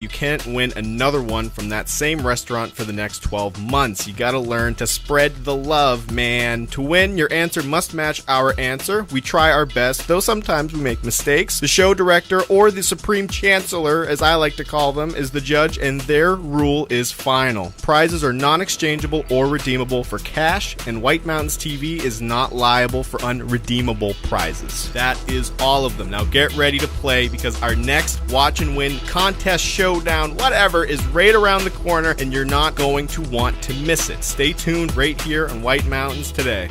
You can't win another one from that same restaurant for the next 12 months. You gotta learn to spread the love, man. To win, your answer must match our answer. We try our best, though sometimes we make mistakes. The show director, or the supreme chancellor, as I like to call them, is the judge, and their rule is final. Prizes are non-exchangeable or redeemable for cash, and White Mountains TV is not liable for unredeemable prizes. That is all of them. Now get ready to play, because our next Watch and Win contest showdown, whatever, is right around the corner, and you're not going to want to miss it. Stay tuned right here on White Mountains Today.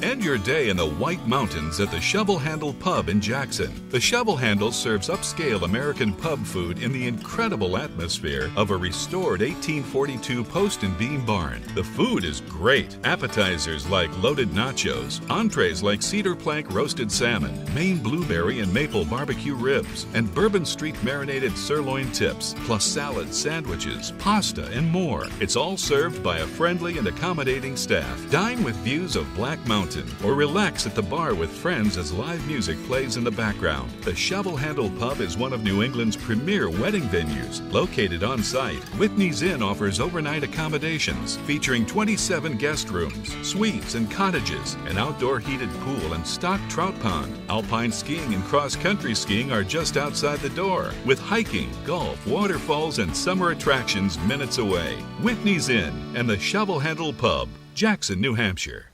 End your day in the White Mountains at the Shovel Handle Pub in Jackson. The Shovel Handle serves upscale American pub food in the incredible atmosphere of a restored 1842 post and beam barn. The food is great. Appetizers like loaded nachos, entrees like cedar plank roasted salmon, Maine blueberry and maple barbecue ribs, and Bourbon Street marinated sirloin tips, plus salads, sandwiches, pasta, and more. It's all served by a friendly and accommodating staff. Dine with views of Black Mountain, or relax at the bar with friends as live music plays in the background. The Shovel Handle Pub is one of New England's premier wedding venues. Located on site, Whitney's Inn offers overnight accommodations featuring 27 guest rooms, suites, and cottages, an outdoor heated pool and stocked trout pond. Alpine skiing and cross-country skiing are just outside the door, with hiking, golf, waterfalls, and summer attractions minutes away. Whitney's Inn and the Shovel Handle Pub, Jackson, New Hampshire.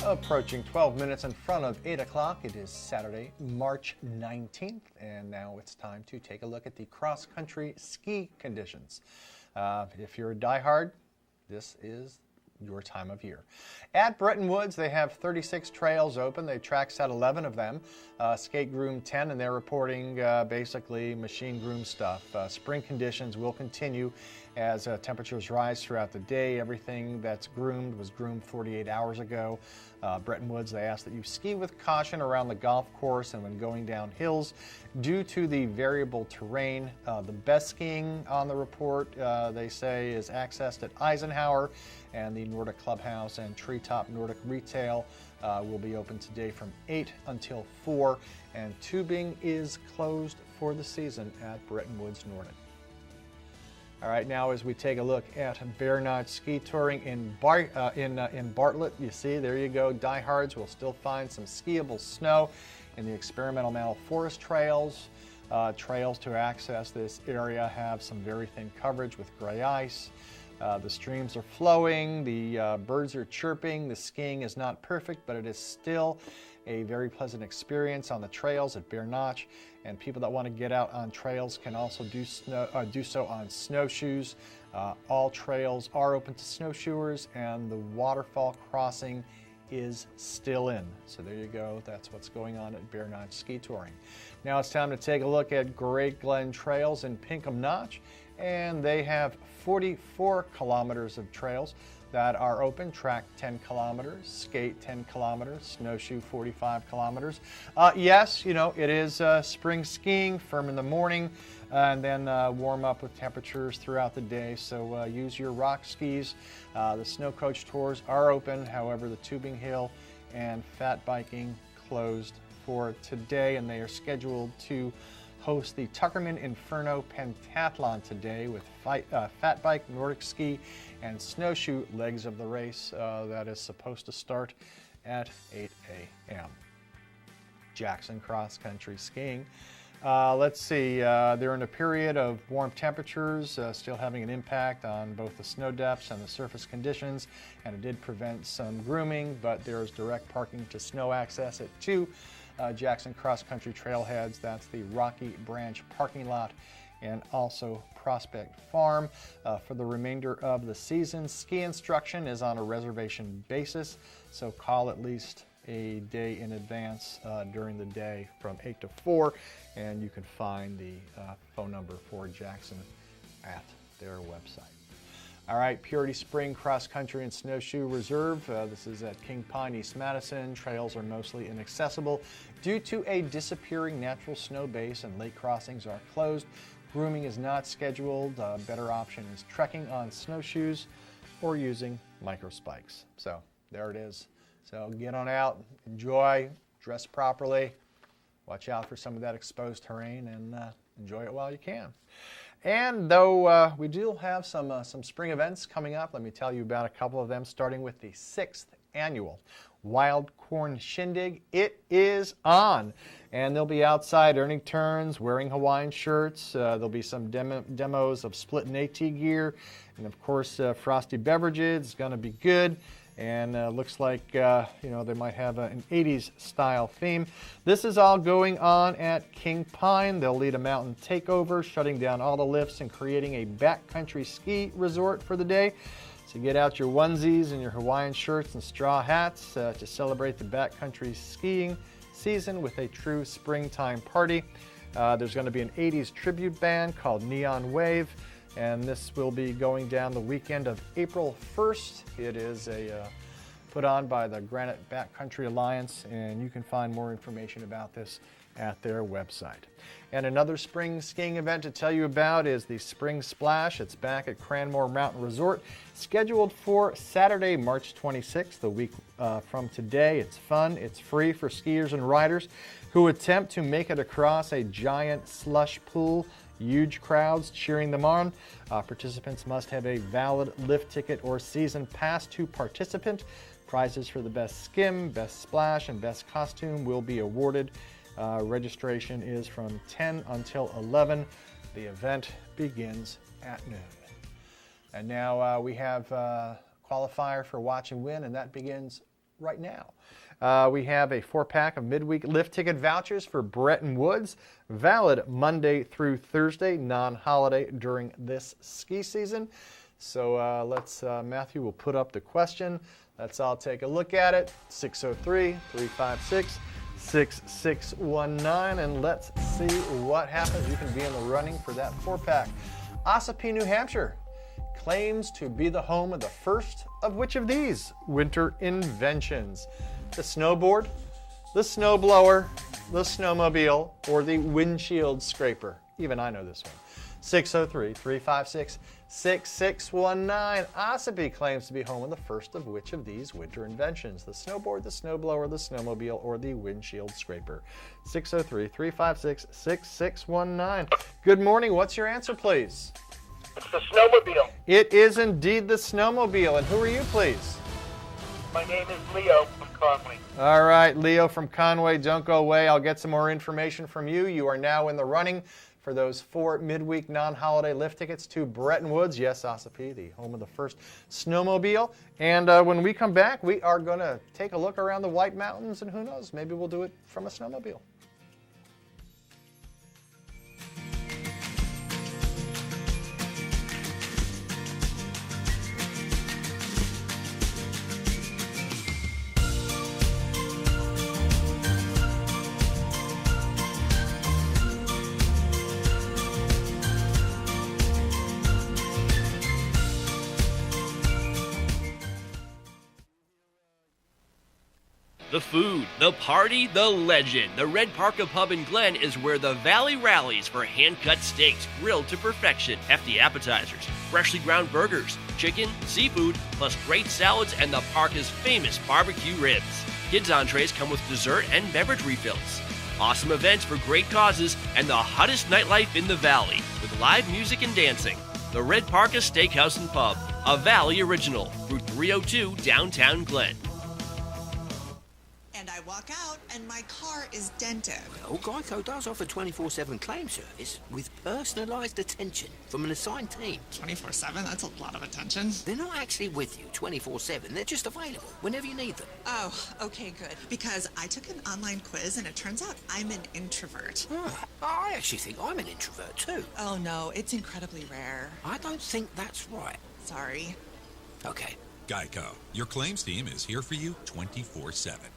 Approaching 12 minutes in front of 8 o'clock. It is Saturday, March 19th, and now it's time to take a look at the cross-country ski conditions. If you're a diehard, this is your time of year. At Bretton Woods, they have 36 trails open. They track set 11 of them, skate groom 10, and they're reporting basically machine groom stuff. Spring conditions will continue as temperatures rise throughout the day. Everything that's groomed was groomed 48 hours ago. Bretton Woods, they ask that you ski with caution around the golf course and when going down hills due to the variable terrain. The best skiing on the report, they say, is accessed at Eisenhower, and the Nordic Clubhouse and Treetop Nordic Retail will be open today from 8 until 4, and tubing is closed for the season at Bretton Woods Nordic. All right, now as we take a look at Bear Notch Ski Touring in Bartlett, you see, there you go, diehards will still find some skiable snow in the experimental Mount Forest trails. Trails to access this area have some very thin coverage with gray ice. The streams are flowing, the birds are chirping, the skiing is not perfect, but it is still a very pleasant experience on the trails at Bear Notch, and people that want to get out on trails can also do so on snowshoes. All trails are open to snowshoers, and the waterfall crossing is still in. So there you go, that's what's going on at Bear Notch Ski Touring. Now it's time to take a look at Great Glen Trails in Pinkham Notch, and they have 44 kilometers of trails that are open. Track 10 kilometers, skate 10 kilometers, snowshoe 45 kilometers. Yes, you know, it is spring skiing, firm in the morning, and then warm up with temperatures throughout the day. So use your rock skis. The snow coach tours are open. However, the tubing hill and fat biking closed for today, and they are scheduled to host the Tuckerman Inferno Pentathlon today with fat bike, Nordic ski, and snowshoe legs of the race. That is supposed to start at 8 a.m. Jackson Cross Country Skiing. Let's see, they're in a period of warm temperatures, still having an impact on both the snow depths and the surface conditions, and it did prevent some grooming, but there's direct parking to snow access at 2 Jackson Cross Country trailheads. That's the Rocky Branch parking lot and also Prospect Farm. For the remainder of the season, ski instruction is on a reservation basis, so call at least a day in advance during the day from 8 to 4, and you can find the phone number for Jackson at their website. All right, Purity Spring Cross Country and Snowshoe Reserve. This is at King Pine, East Madison. Trails are mostly inaccessible due to a disappearing natural snow base, and lake crossings are closed. grooming is not scheduled, a better option is trekking on snowshoes or using micro spikes. So there it is. So get on out, enjoy, dress properly, watch out for some of that exposed terrain, and enjoy it while you can. And though we do have some spring events coming up, let me tell you about a couple of them, starting with the 6th annual Wild Corn Shindig. It is on, and they'll be outside earning turns, wearing Hawaiian shirts. There'll be some demos of split and AT gear, and of course frosty beverages. It's going to be good. And looks like they might have an 80s style theme. This is all going on at King Pine. They'll lead a mountain takeover, shutting down all the lifts and creating a backcountry ski resort for the day. So get out your onesies and your Hawaiian shirts and straw hats to celebrate the backcountry skiing season with a true springtime party. There's going to be an 80s tribute band called Neon Wave, and this will be going down the weekend of April 1st. It is put on by the Granite Backcountry Alliance, and you can find more information about this at their website. And another spring skiing event to tell you about is the Spring Splash. It's back at Cranmore Mountain Resort, scheduled for Saturday, March 26th, a week from today. It's fun, it's free for skiers and riders who attempt to make it across a giant slush pool. Huge crowds cheering them on. Participants must have a valid lift ticket or season pass to participant. Prizes for the best skim, best splash, and best costume will be awarded. Registration is from 10 until 11. The event begins at noon. And now we have a qualifier for Watch and Win, and that begins right now. We have a 4-pack of midweek lift ticket vouchers for Bretton Woods, valid Monday through Thursday, non-holiday during this ski season. So Matthew will put up the question. Let's all take a look at it. 603-356-6619, and let's see what happens. You can be in the running for that 4-pack. Ossipee, New Hampshire claims to be the home of the first of which of these winter inventions? The snowboard, the snowblower, the snowmobile, or the windshield scraper? Even I know this one. 603-356-6619. Ossipee claims to be home of the first of which of these winter inventions? The snowboard, the snowblower, the snowmobile, or the windshield scraper? 603-356-6619. Good morning. What's your answer, please? It's the snowmobile. It is indeed the snowmobile. And who are you, please? My name is Leo from Conway. All right, Leo from Conway, don't go away. I'll get some more information from you. You are now in the running for those 4 midweek non-holiday lift tickets to Bretton Woods. Yes, Ossipee, the home of the first snowmobile. And when we come back, we are going to take a look around the White Mountains, and who knows, maybe we'll do it from a snowmobile. The food, the party, the legend. The Red Parka Pub in Glen is where the Valley rallies for hand-cut steaks grilled to perfection, hefty appetizers, freshly ground burgers, chicken, seafood, plus great salads and the Parka's famous barbecue ribs. Kids' entrees come with dessert and beverage refills. Awesome events for great causes and the hottest nightlife in the Valley with live music and dancing. The Red Parka Steakhouse and Pub, a Valley original, Route 302, downtown Glen. And I walk out, and my car is dented. Well, Geico does offer 24/7 claim service with personalised attention from an assigned team. 24/7? That's a lot of attention. They're not actually with you 24/7. They're just available whenever you need them. Oh, okay, good. Because I took an online quiz, and it turns out I'm an introvert. Oh, I actually think I'm an introvert too. Oh, no, it's incredibly rare. I don't think that's right. Sorry. Okay. Geico, your claims team is here for you 24/7.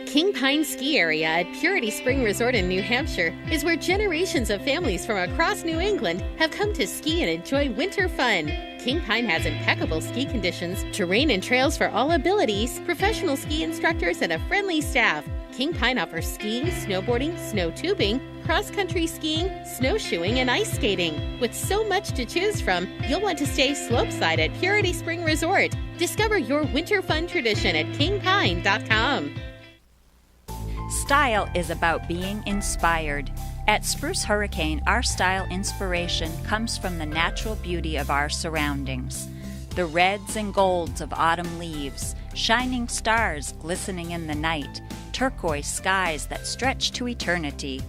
King Pine Ski Area at Purity Spring Resort in New Hampshire is where generations of families from across New England have come to ski and enjoy winter fun. King Pine has impeccable ski conditions, terrain and trails for all abilities, professional ski instructors, and a friendly staff. King Pine offers skiing, snowboarding, snow tubing, cross-country skiing, snowshoeing, and ice skating. With so much to choose from, you'll want to stay slopeside at Purity Spring Resort. Discover your winter fun tradition at kingpine.com. Style is about being inspired. At Spruce Hurricane, our style inspiration comes from the natural beauty of our surroundings. The reds and golds of autumn leaves, shining stars glistening in the night, turquoise skies that stretch to eternity.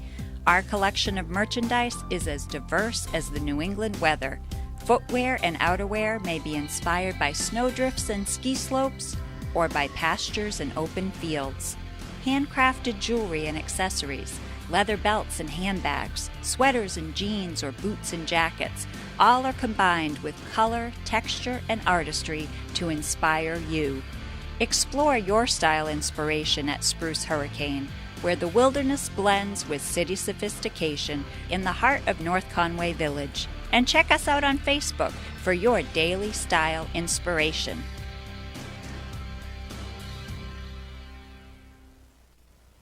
Our collection of merchandise is as diverse as the New England weather. Footwear and outerwear may be inspired by snowdrifts and ski slopes or by pastures and open fields. Handcrafted jewelry and accessories, leather belts and handbags, sweaters and jeans or boots and jackets, all are combined with color, texture, and artistry to inspire you. Explore your style inspiration at Spruce Hurricane, where the wilderness blends with city sophistication in the heart of North Conway Village. And check us out on Facebook for your daily style inspiration.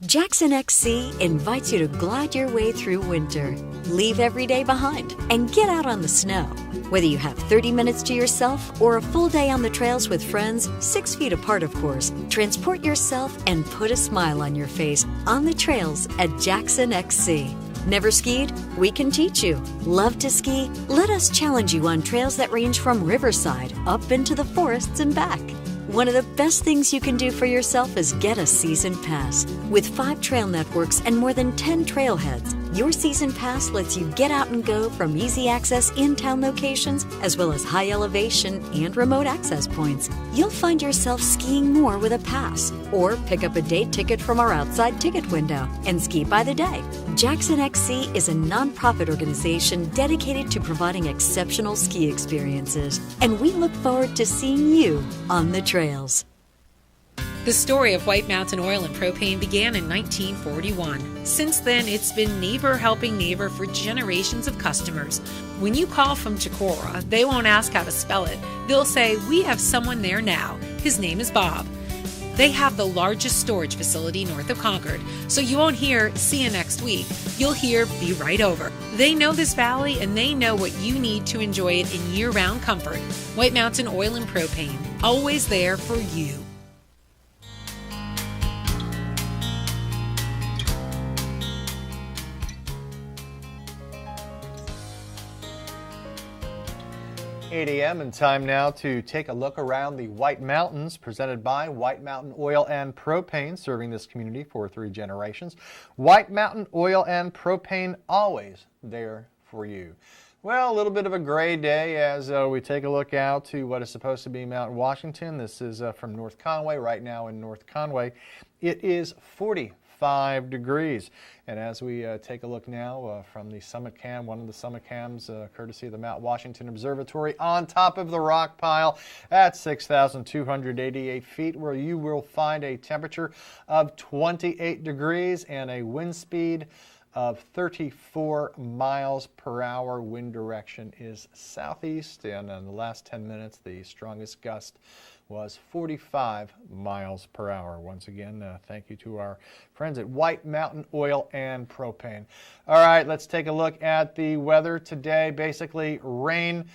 Jackson XC invites you to glide your way through winter. Leave every day behind and get out on the snow. Whether you have 30 minutes to yourself or a full day on the trails with friends, 6 feet apart of course, transport yourself and put a smile on your face on the trails at Jackson XC. Never skied? We can teach you. Love to ski? Let us challenge you on trails that range from Riverside up into the forests and back. One of the best things you can do for yourself is get a season pass. With 5 trail networks and more than 10 trailheads, your season pass lets you get out and go from easy access in-town locations as well as high elevation and remote access points. You'll find yourself skiing more with a pass, or pick up a day ticket from our outside ticket window and ski by the day. Jackson XC is a nonprofit organization dedicated to providing exceptional ski experiences, and we look forward to seeing you on the trails. The story of White Mountain Oil and Propane began in 1941. Since then, it's been neighbor helping neighbor for generations of customers. When you call from Chicora, they won't ask how to spell it. They'll say, "We have someone there now. His name is Bob." They have the largest storage facility north of Concord, so you won't hear "see you next week." You'll hear "be right over." They know this valley and they know what you need to enjoy it in year-round comfort. White Mountain Oil and Propane, always there for you. $8 a.m. and time now to take a look around the White Mountains, presented by White Mountain Oil and Propane, serving this community for 3 generations. White Mountain Oil and Propane, always there for you. Well, a little bit of a gray day as we take a look out to what is supposed to be Mount Washington. This is from North Conway, right now in North Conway. It is 45 degrees. And as we take a look now from the summit cam, one of the summit cams, courtesy of the Mount Washington Observatory, on top of the rock pile at 6,288 feet, where you will find a temperature of 28 degrees and a wind speed of 34 miles per hour. Wind direction is southeast, and in the last 10 minutes, the strongest gust was 45 miles per hour. Once again, thank you to our friends at White Mountain Oil and Propane. All right, let's take a look at the weather today. Basically, rain.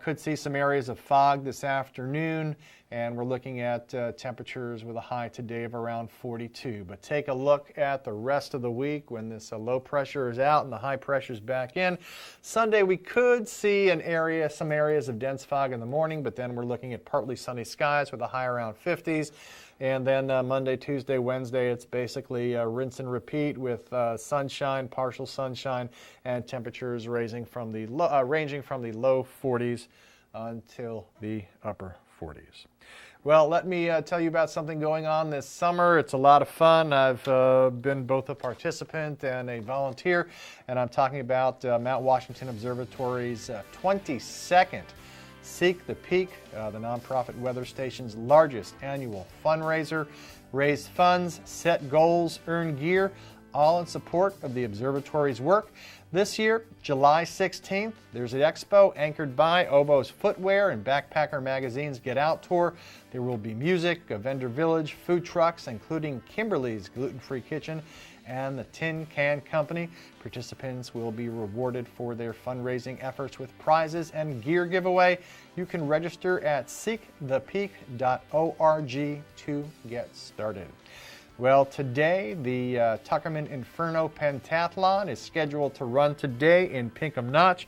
Could see some areas of fog this afternoon, and we're looking at temperatures with a high today of around 42. But take a look at the rest of the week when this low pressure is out and the high pressure is back in. Sunday, we could see some areas of dense fog in the morning, but then we're looking at partly sunny skies with a high around 50s. And then Monday, Tuesday, Wednesday, it's basically rinse and repeat with sunshine, partial sunshine, and temperatures ranging from the low 40s until the upper 40s. Well, let me tell you about something going on this summer. It's a lot of fun. I've been both a participant and a volunteer, and I'm talking about Mount Washington Observatory's 22nd Seek the Peak, the nonprofit weather station's largest annual fundraiser. Raise funds, set goals, earn gear, all in support of the observatory's work. This year, July 16th, there's an expo anchored by Obo's Footwear and Backpacker Magazine's Get Out Tour. There will be music, a vendor village, food trucks, including Kimberly's Gluten-Free Kitchen, and the Tin Can Company. Participants will be rewarded for their fundraising efforts with prizes and gear giveaway. You can register at seekthepeak.org to get started. Well, today the Tuckerman Inferno Pentathlon is scheduled to run today in Pinkham Notch.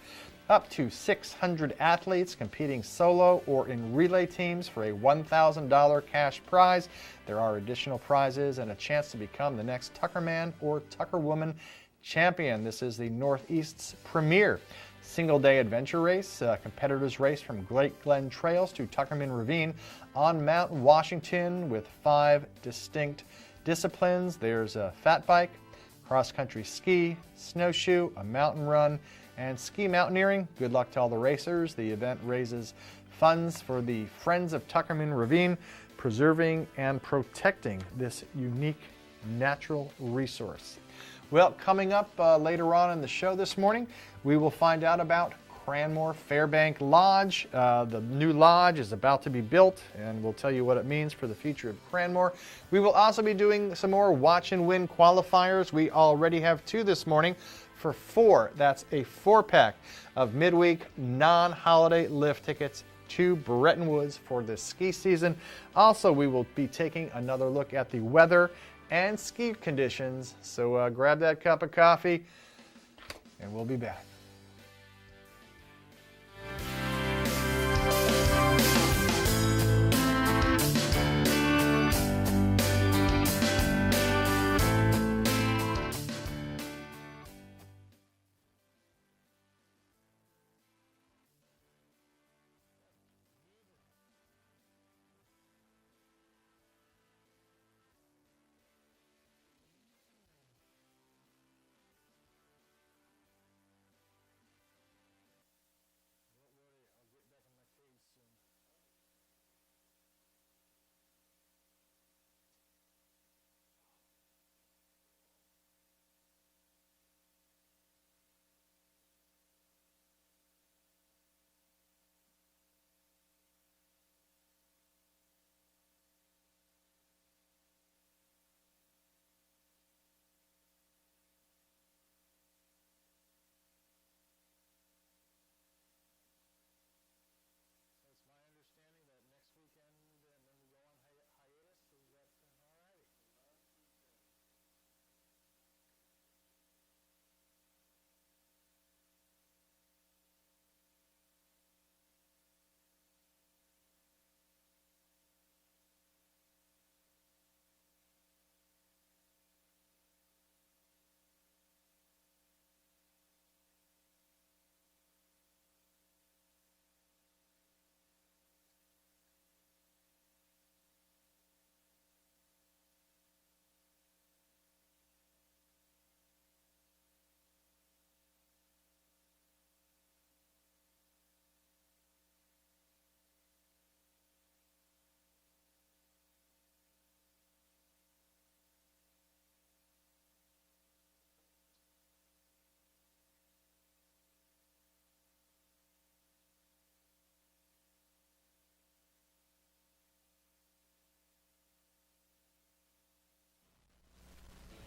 Up to 600 athletes competing solo or in relay teams for a $1,000 cash prize. There are additional prizes and a chance to become the next Tuckerman or Tuckerwoman champion. This is the Northeast's premier single-day adventure race. Competitors race from Great Glen Trails to Tuckerman Ravine on Mount Washington with 5 distinct disciplines. There's a fat bike, cross-country ski, snowshoe, a mountain run, and ski mountaineering. Good luck to all the racers. The event raises funds for the Friends of Tuckerman Ravine, preserving and protecting this unique natural resource. Well, coming up later on in the show this morning, we will find out about Cranmore Fairbank Lodge. The new lodge is about to be built, and we'll tell you what it means for the future of Cranmore. We will also be doing some more Watch and Win qualifiers. We already have 2 this morning for 4. That's a 4-pack of midweek non-holiday lift tickets to Bretton Woods for the ski season. Also, we will be taking another look at the weather and ski conditions. So grab that cup of coffee, and we'll be back.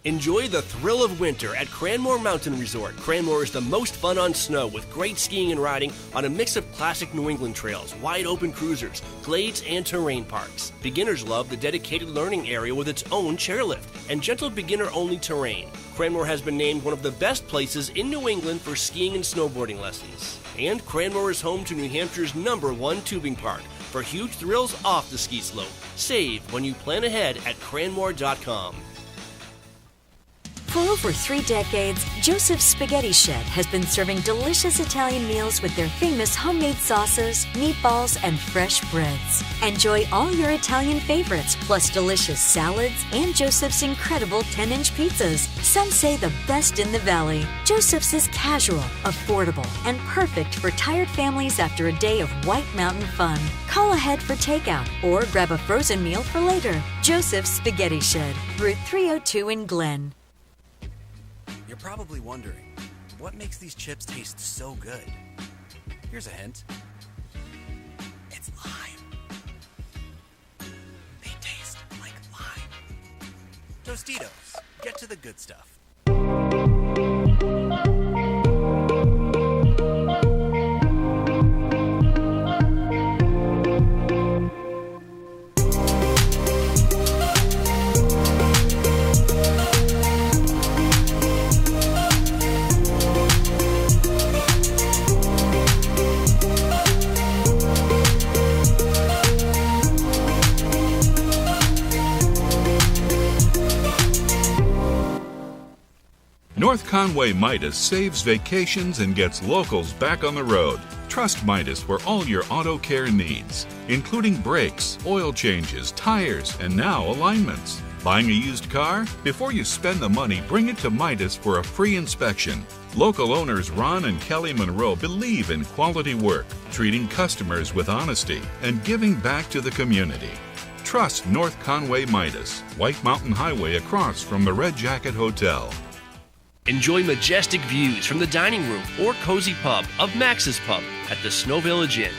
Enjoy the thrill of winter at Cranmore Mountain Resort. Cranmore is the most fun on snow with great skiing and riding on a mix of classic New England trails, wide open cruisers, glades, and terrain parks. Beginners love the dedicated learning area with its own chairlift and gentle beginner-only terrain. Cranmore has been named one of the best places in New England for skiing and snowboarding lessons. And Cranmore is home to New Hampshire's #1 tubing park for huge thrills off the ski slope. Save when you plan ahead at cranmore.com. For over 3 decades, Joseph's Spaghetti Shed has been serving delicious Italian meals with their famous homemade sauces, meatballs, and fresh breads. Enjoy all your Italian favorites, plus delicious salads and Joseph's incredible 10-inch pizzas. Some say the best in the valley. Joseph's is casual, affordable, and perfect for tired families after a day of White Mountain fun. Call ahead for takeout or grab a frozen meal for later. Joseph's Spaghetti Shed, Route 302 in Glen. You're probably wondering, what makes these chips taste so good? Here's a hint. It's lime. They taste like lime. Tostitos. Get get to the good stuff. North Conway Midas saves vacations and gets locals back on the road. Trust Midas for all your auto care needs, including brakes, oil changes, tires, and now alignments. Buying a used car? Before you spend the money, bring it to Midas for a free inspection. Local owners Ron and Kelly Monroe believe in quality work, treating customers with honesty, and giving back to the community. Trust North Conway Midas, White Mountain Highway across from the Red Jacket Hotel. Enjoy majestic views from the dining room or cozy pub of Max's Pub at the Snow Village Inn.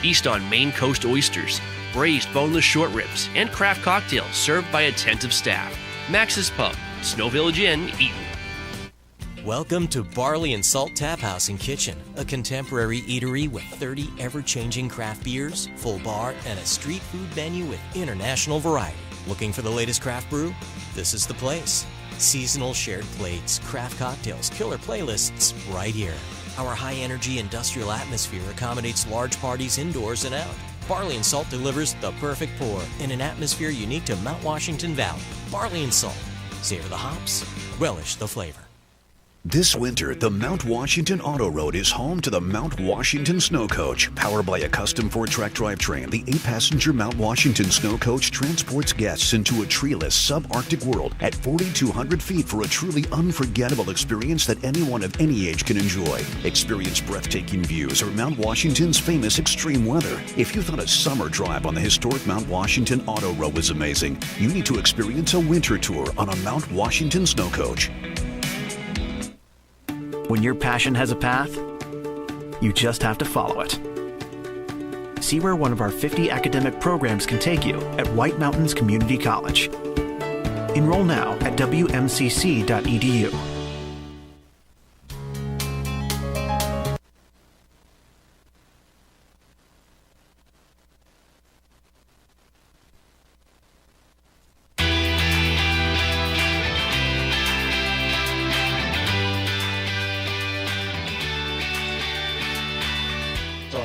Feast on Maine Coast oysters, braised boneless short ribs, and craft cocktails served by attentive staff. Max's Pub, Snow Village Inn, Eaton. Welcome to Barley and Salt Tap House and Kitchen, a contemporary eatery with 30 ever-changing craft beers, full bar, and a street food menu with international variety. Looking for the latest craft brew? This is the place. Seasonal shared plates, craft cocktails, killer playlists right here. Our high-energy industrial atmosphere accommodates large parties indoors and out. Barley and Salt delivers the perfect pour in an atmosphere unique to Mount Washington Valley. Barley and Salt. Savor the hops, relish the flavor. This winter, the Mount Washington Auto Road is home to the Mount Washington Snow Coach. Powered by a custom 4-track drivetrain, the 8-passenger Mount Washington Snow Coach transports guests into a treeless subarctic world at 4,200 feet for a truly unforgettable experience that anyone of any age can enjoy. Experience breathtaking views or Mount Washington's famous extreme weather. If you thought a summer drive on the historic Mount Washington Auto Road was amazing, you need to experience a winter tour on a Mount Washington Snow Coach. When your passion has a path, you just have to follow it. See where one of our 50 academic programs can take you at White Mountains Community College. Enroll now at wmcc.edu.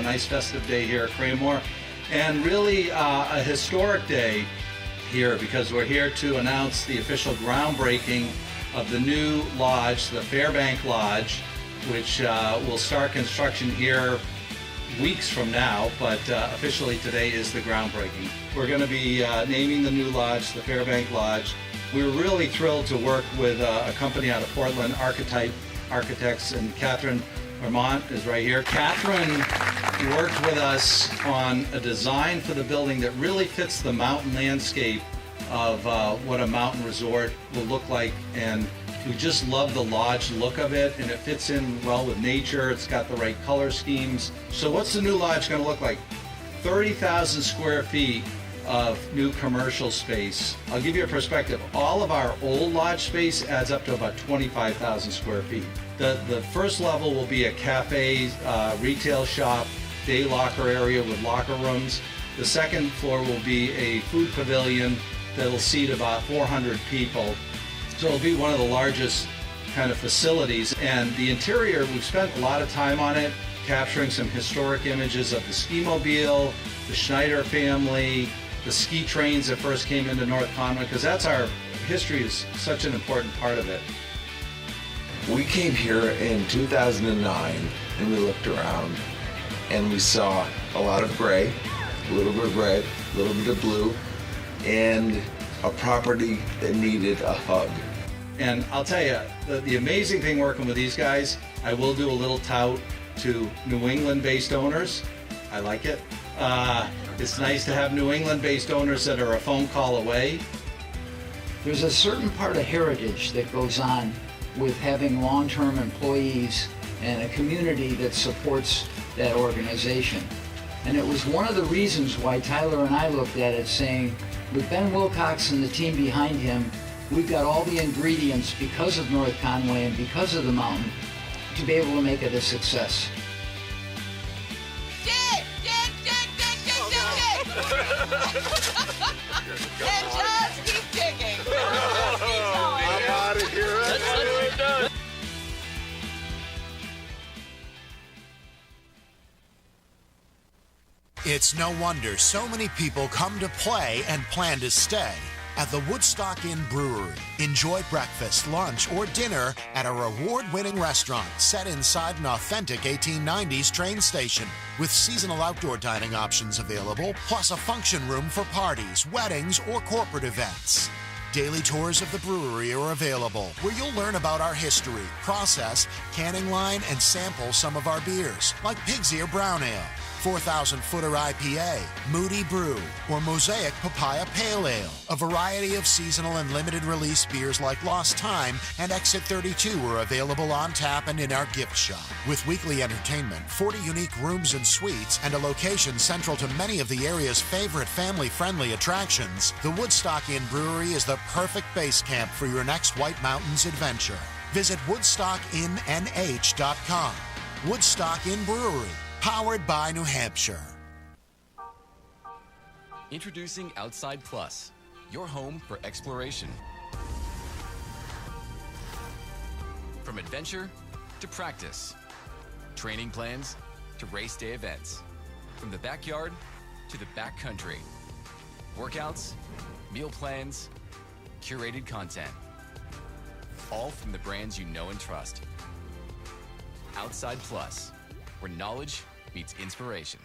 Nice festive day here at Craigmore, and really a historic day here because we're here to announce the official groundbreaking of the new lodge, the Fairbank Lodge, which will start construction here weeks from now, but officially today is the groundbreaking. We're going to be naming the new lodge the Fairbank Lodge. We were really thrilled to work with a company out of Portland, Architects, and Catherine Vermont is right here. Catherine worked with us on a design for the building that really fits the mountain landscape of what a mountain resort will look like, and we just love the lodge look of it, and it fits in well with nature. It's got the right color schemes. So what's the new lodge going to look like? 30,000 square feet of new commercial space. I'll give you a perspective. All of our old lodge space adds up to about 25,000 square feet. The first level will be a cafe, retail shop, day locker area with locker rooms. The second floor will be a food pavilion that'll seat about 400 people. So it'll be one of the largest kind of facilities. And the interior, we've spent a lot of time on it, capturing some historic images of the ski-mobile, the Schneider family, the ski trains that first came into North Conway, because that's our history is such an important part of it. We came here in 2009 and we looked around and we saw a lot of gray, a little bit of red, a little bit of blue, and a property that needed a hug. And I'll tell you, the amazing thing working with these guys, I will do a little tout to New England-based owners. I like it. It's nice to have New England-based owners that are a phone call away. There's a certain part of heritage that goes on with having long-term employees and a community that supports that organization. And it was one of the reasons why Tyler and I looked at it saying, with Ben Wilcox and the team behind him, we've got all the ingredients because of North Conway and because of the mountain to be able to make it a success. And just keep digging. I'm out of here. It's no wonder so many people come to play and plan to stay at the Woodstock Inn Brewery. Enjoy breakfast, lunch, or dinner at a award-winning restaurant set inside an authentic 1890s train station with seasonal outdoor dining options available, plus a function room for parties, weddings, or corporate events. Daily tours of the brewery are available, where you'll learn about our history, process, canning line, and sample some of our beers, like Pig's Ear Brown Ale, 4,000-footer IPA, Moody Brew, or Mosaic Papaya Pale Ale. A variety of seasonal and limited release beers like Lost Time and Exit 32 are available on tap and in our gift shop. With weekly entertainment, 40 unique rooms and suites, and a location central to many of the area's favorite family-friendly attractions, the Woodstock Inn Brewery is the perfect base camp for your next White Mountains adventure. Visit WoodstockInnNH.com. Woodstock Inn Brewery. Powered by New Hampshire. Introducing Outside Plus, your home for exploration. From adventure to practice, training plans to race day events, from the backyard to the backcountry, workouts, meal plans, curated content, all from the brands you know and trust. Outside Plus, where knowledge meets inspiration.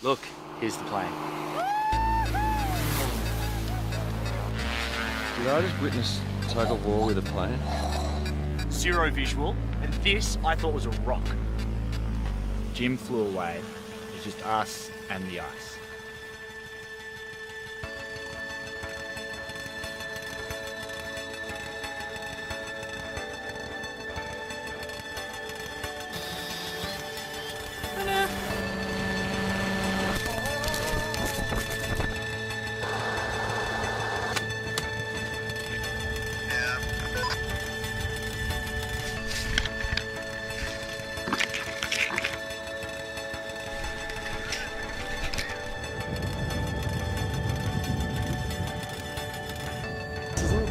Look, here's the plane. Did I just witness tug of war with a plane? Zero visual, and this I thought was a rock. Jim flew away. It's just us and the ice.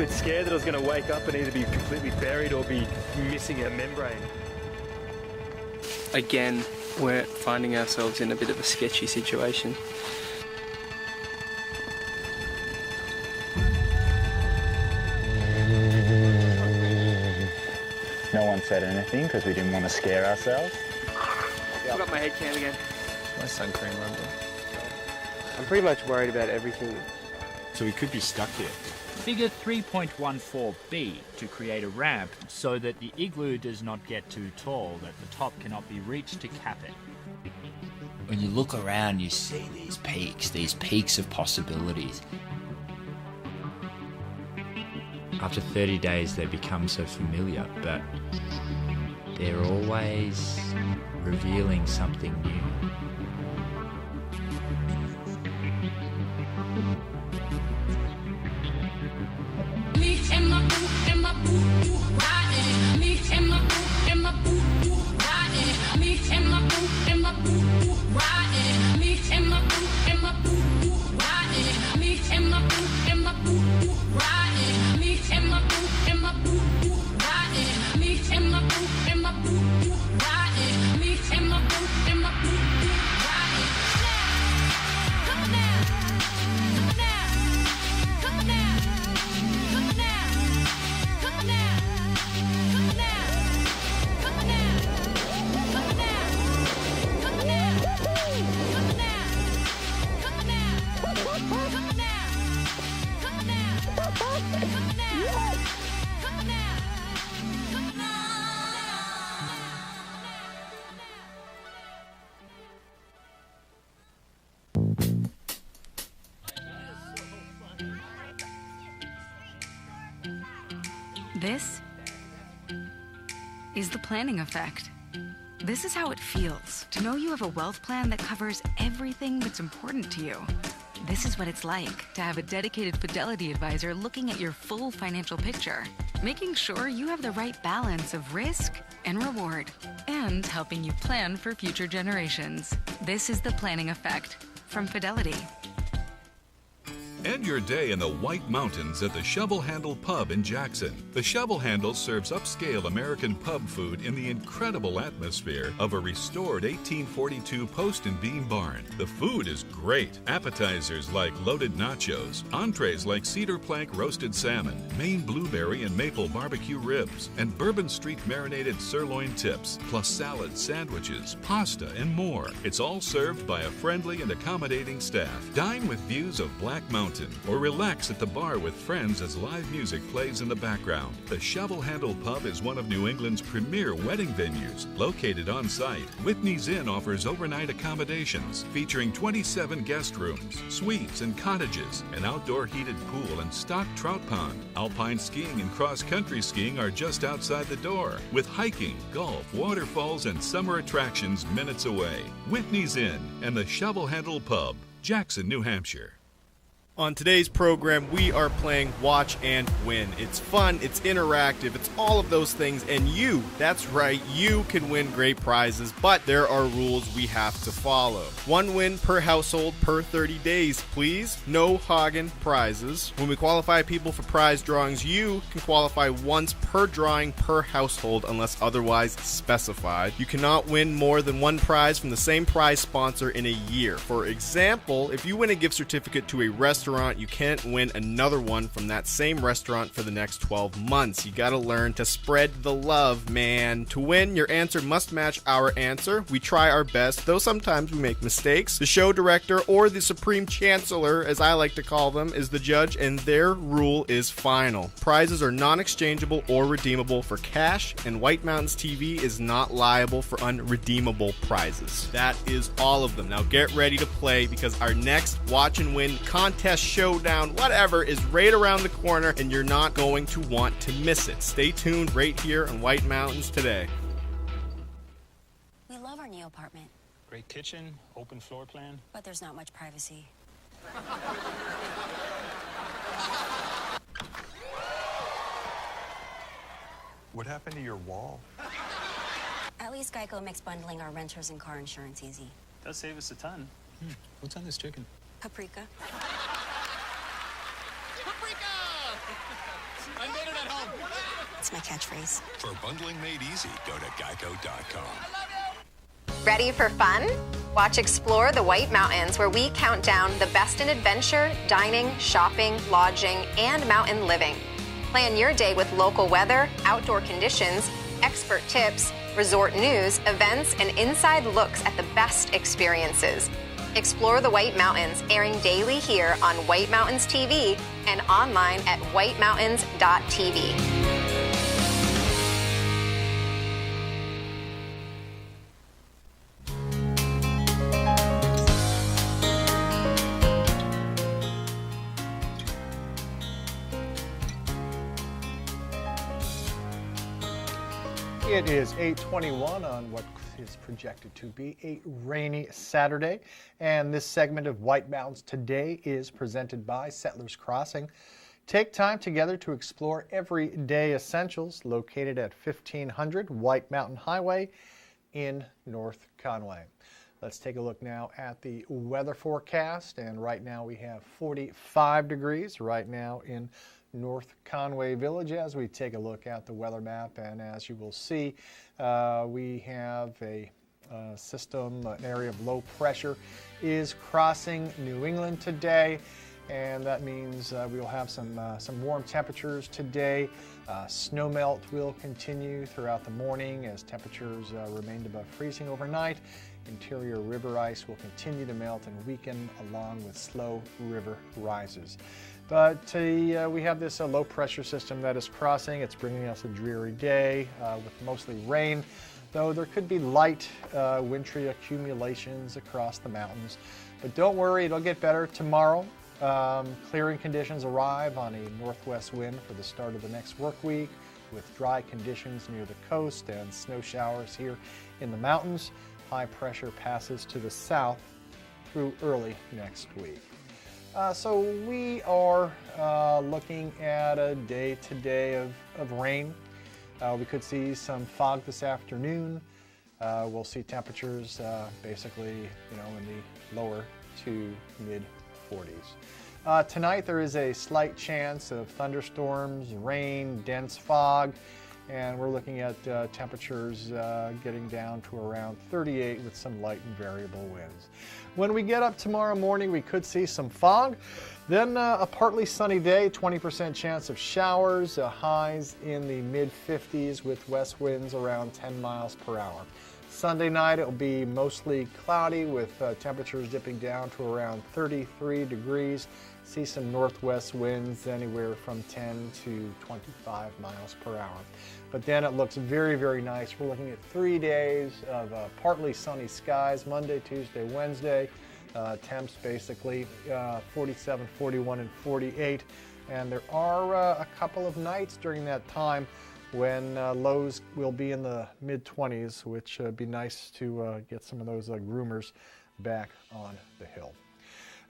Scared that I was going to wake up and either be completely buried or be missing a membrane. Again, we're finding ourselves in a bit of a sketchy situation. No one said anything because we didn't want to scare ourselves. I've got my head cam again. My sun cream rumble. I'm pretty much worried about everything. So we could be stuck here. Figure 3.14b to create a ramp so that the igloo does not get too tall, that the top cannot be reached to cap it. When you look around, you see these peaks of possibilities. After 30 days, they become so familiar, but they're always revealing something new. This is the planning effect. This is how it feels to know you have a wealth plan that covers everything that's important to you. This is what it's like to have a dedicated Fidelity advisor looking at your full financial picture, making sure you have the right balance of risk and reward, and helping you plan for future generations. This is the planning effect from Fidelity. End your day in the White Mountains at the Shovel Handle Pub in Jackson. The Shovel Handle serves upscale American pub food in the incredible atmosphere of a restored 1842 post and beam barn. The food is great. Appetizers like loaded nachos, entrees like cedar plank roasted salmon, Maine blueberry and maple barbecue ribs, and Bourbon Street marinated sirloin tips, plus salads, sandwiches, pasta, and more. It's all served by a friendly and accommodating staff. Dine with views of Black Mountain, or relax at the bar with friends as live music plays in the background. The Shovel Handle Pub is one of New England's premier wedding venues. Located on site, Whitney's Inn offers overnight accommodations featuring 27 guest rooms, suites, and cottages, an outdoor heated pool and stocked trout pond. Alpine skiing and cross-country skiing are just outside the door, with hiking, golf, waterfalls, and summer attractions minutes away. Whitney's Inn and the Shovel Handle Pub, Jackson, New Hampshire. On today's program, we are playing Watch and Win. It's fun, it's interactive, it's all of those things, and you, that's right, you can win great prizes, but there are rules we have to follow. 1 win per household per 30 days, please. No hogging prizes. When we qualify people for prize drawings, you can qualify once per drawing per household unless otherwise specified. You cannot win more than 1 prize from the same prize sponsor in a year. For example, if you win a gift certificate to a restaurant, you can't win another one from that same restaurant for the next 12 months. You gotta learn to spread the love, man. To win, your answer must match our answer. We try our best, though sometimes we make mistakes. The show director, or the Supreme Chancellor, as I like to call them, is the judge, and their rule is final. Prizes are non-exchangeable or redeemable for cash, and White Mountains TV is not liable for unredeemable prizes. That is all of them. Now get ready to play, because our next Watch and Win contest, showdown, whatever, is right around the corner, and you're not going to want to miss it. Stay tuned right here on White Mountains today. We love our new apartment. Great kitchen, open floor plan. But there's not much privacy. What happened to your wall? At least Geico makes bundling our renters and car insurance easy. Does save us a ton. What's on this chicken? Paprika. I made it at home. It's my catchphrase. For bundling made easy, go to geico.com. Ready for fun? Watch Explore the White Mountains, where we count down the best in adventure, dining, shopping, lodging, and mountain living. Plan your day with local weather, outdoor conditions, expert tips, resort news, events, and inside looks at the best experiences. Explore the White Mountains, airing daily here on White Mountains TV and online at whitemountains.tv. It is 8:21 on what is projected to be a rainy Saturday, and this segment of White Mountains Today is presented by Settlers Crossing. Take time together to explore everyday essentials located at 1500 White Mountain Highway in North Conway. Let's take a look now at the weather forecast, and right now we have 45 degrees right now in North Conway Village. As we take a look at the weather map, and as you will see, we have a system, an area of low pressure is crossing New England today, and that means we'll have some warm temperatures today. Snowmelt will continue throughout the morning as temperatures remain above freezing overnight. Interior river ice will continue to melt and weaken along with slow river rises. But we have this low pressure system that is crossing. It's bringing us a dreary day with mostly rain, though there could be light wintry accumulations across the mountains. But don't worry, it'll get better tomorrow. Clearing conditions arrive on a northwest wind for the start of the next work week. with dry conditions near the coast and snow showers here in the mountains. High pressure passes to the south through early next week. So we are looking at a day today of rain. We could see some fog this afternoon. We'll see temperatures basically, in the lower to mid 40s. Tonight there is a slight chance of thunderstorms, rain, dense fog, and we're looking at temperatures getting down to around 38 with some light and variable winds. When we get up tomorrow morning, we could see some fog. Then a partly sunny day, 20% chance of showers, highs in the mid-50s with west winds around 10 miles per hour. Sunday night it will be mostly cloudy with temperatures dipping down to around 33 degrees. See some northwest winds anywhere from 10 to 25 miles per hour. But then it looks very, very nice. We're looking at 3 days of partly sunny skies, Monday, Tuesday, Wednesday. Temps basically 47, 41, and 48. And there are a couple of nights during that time when lows will be in the mid-20s, which would be nice to get some of those groomers back on the hill.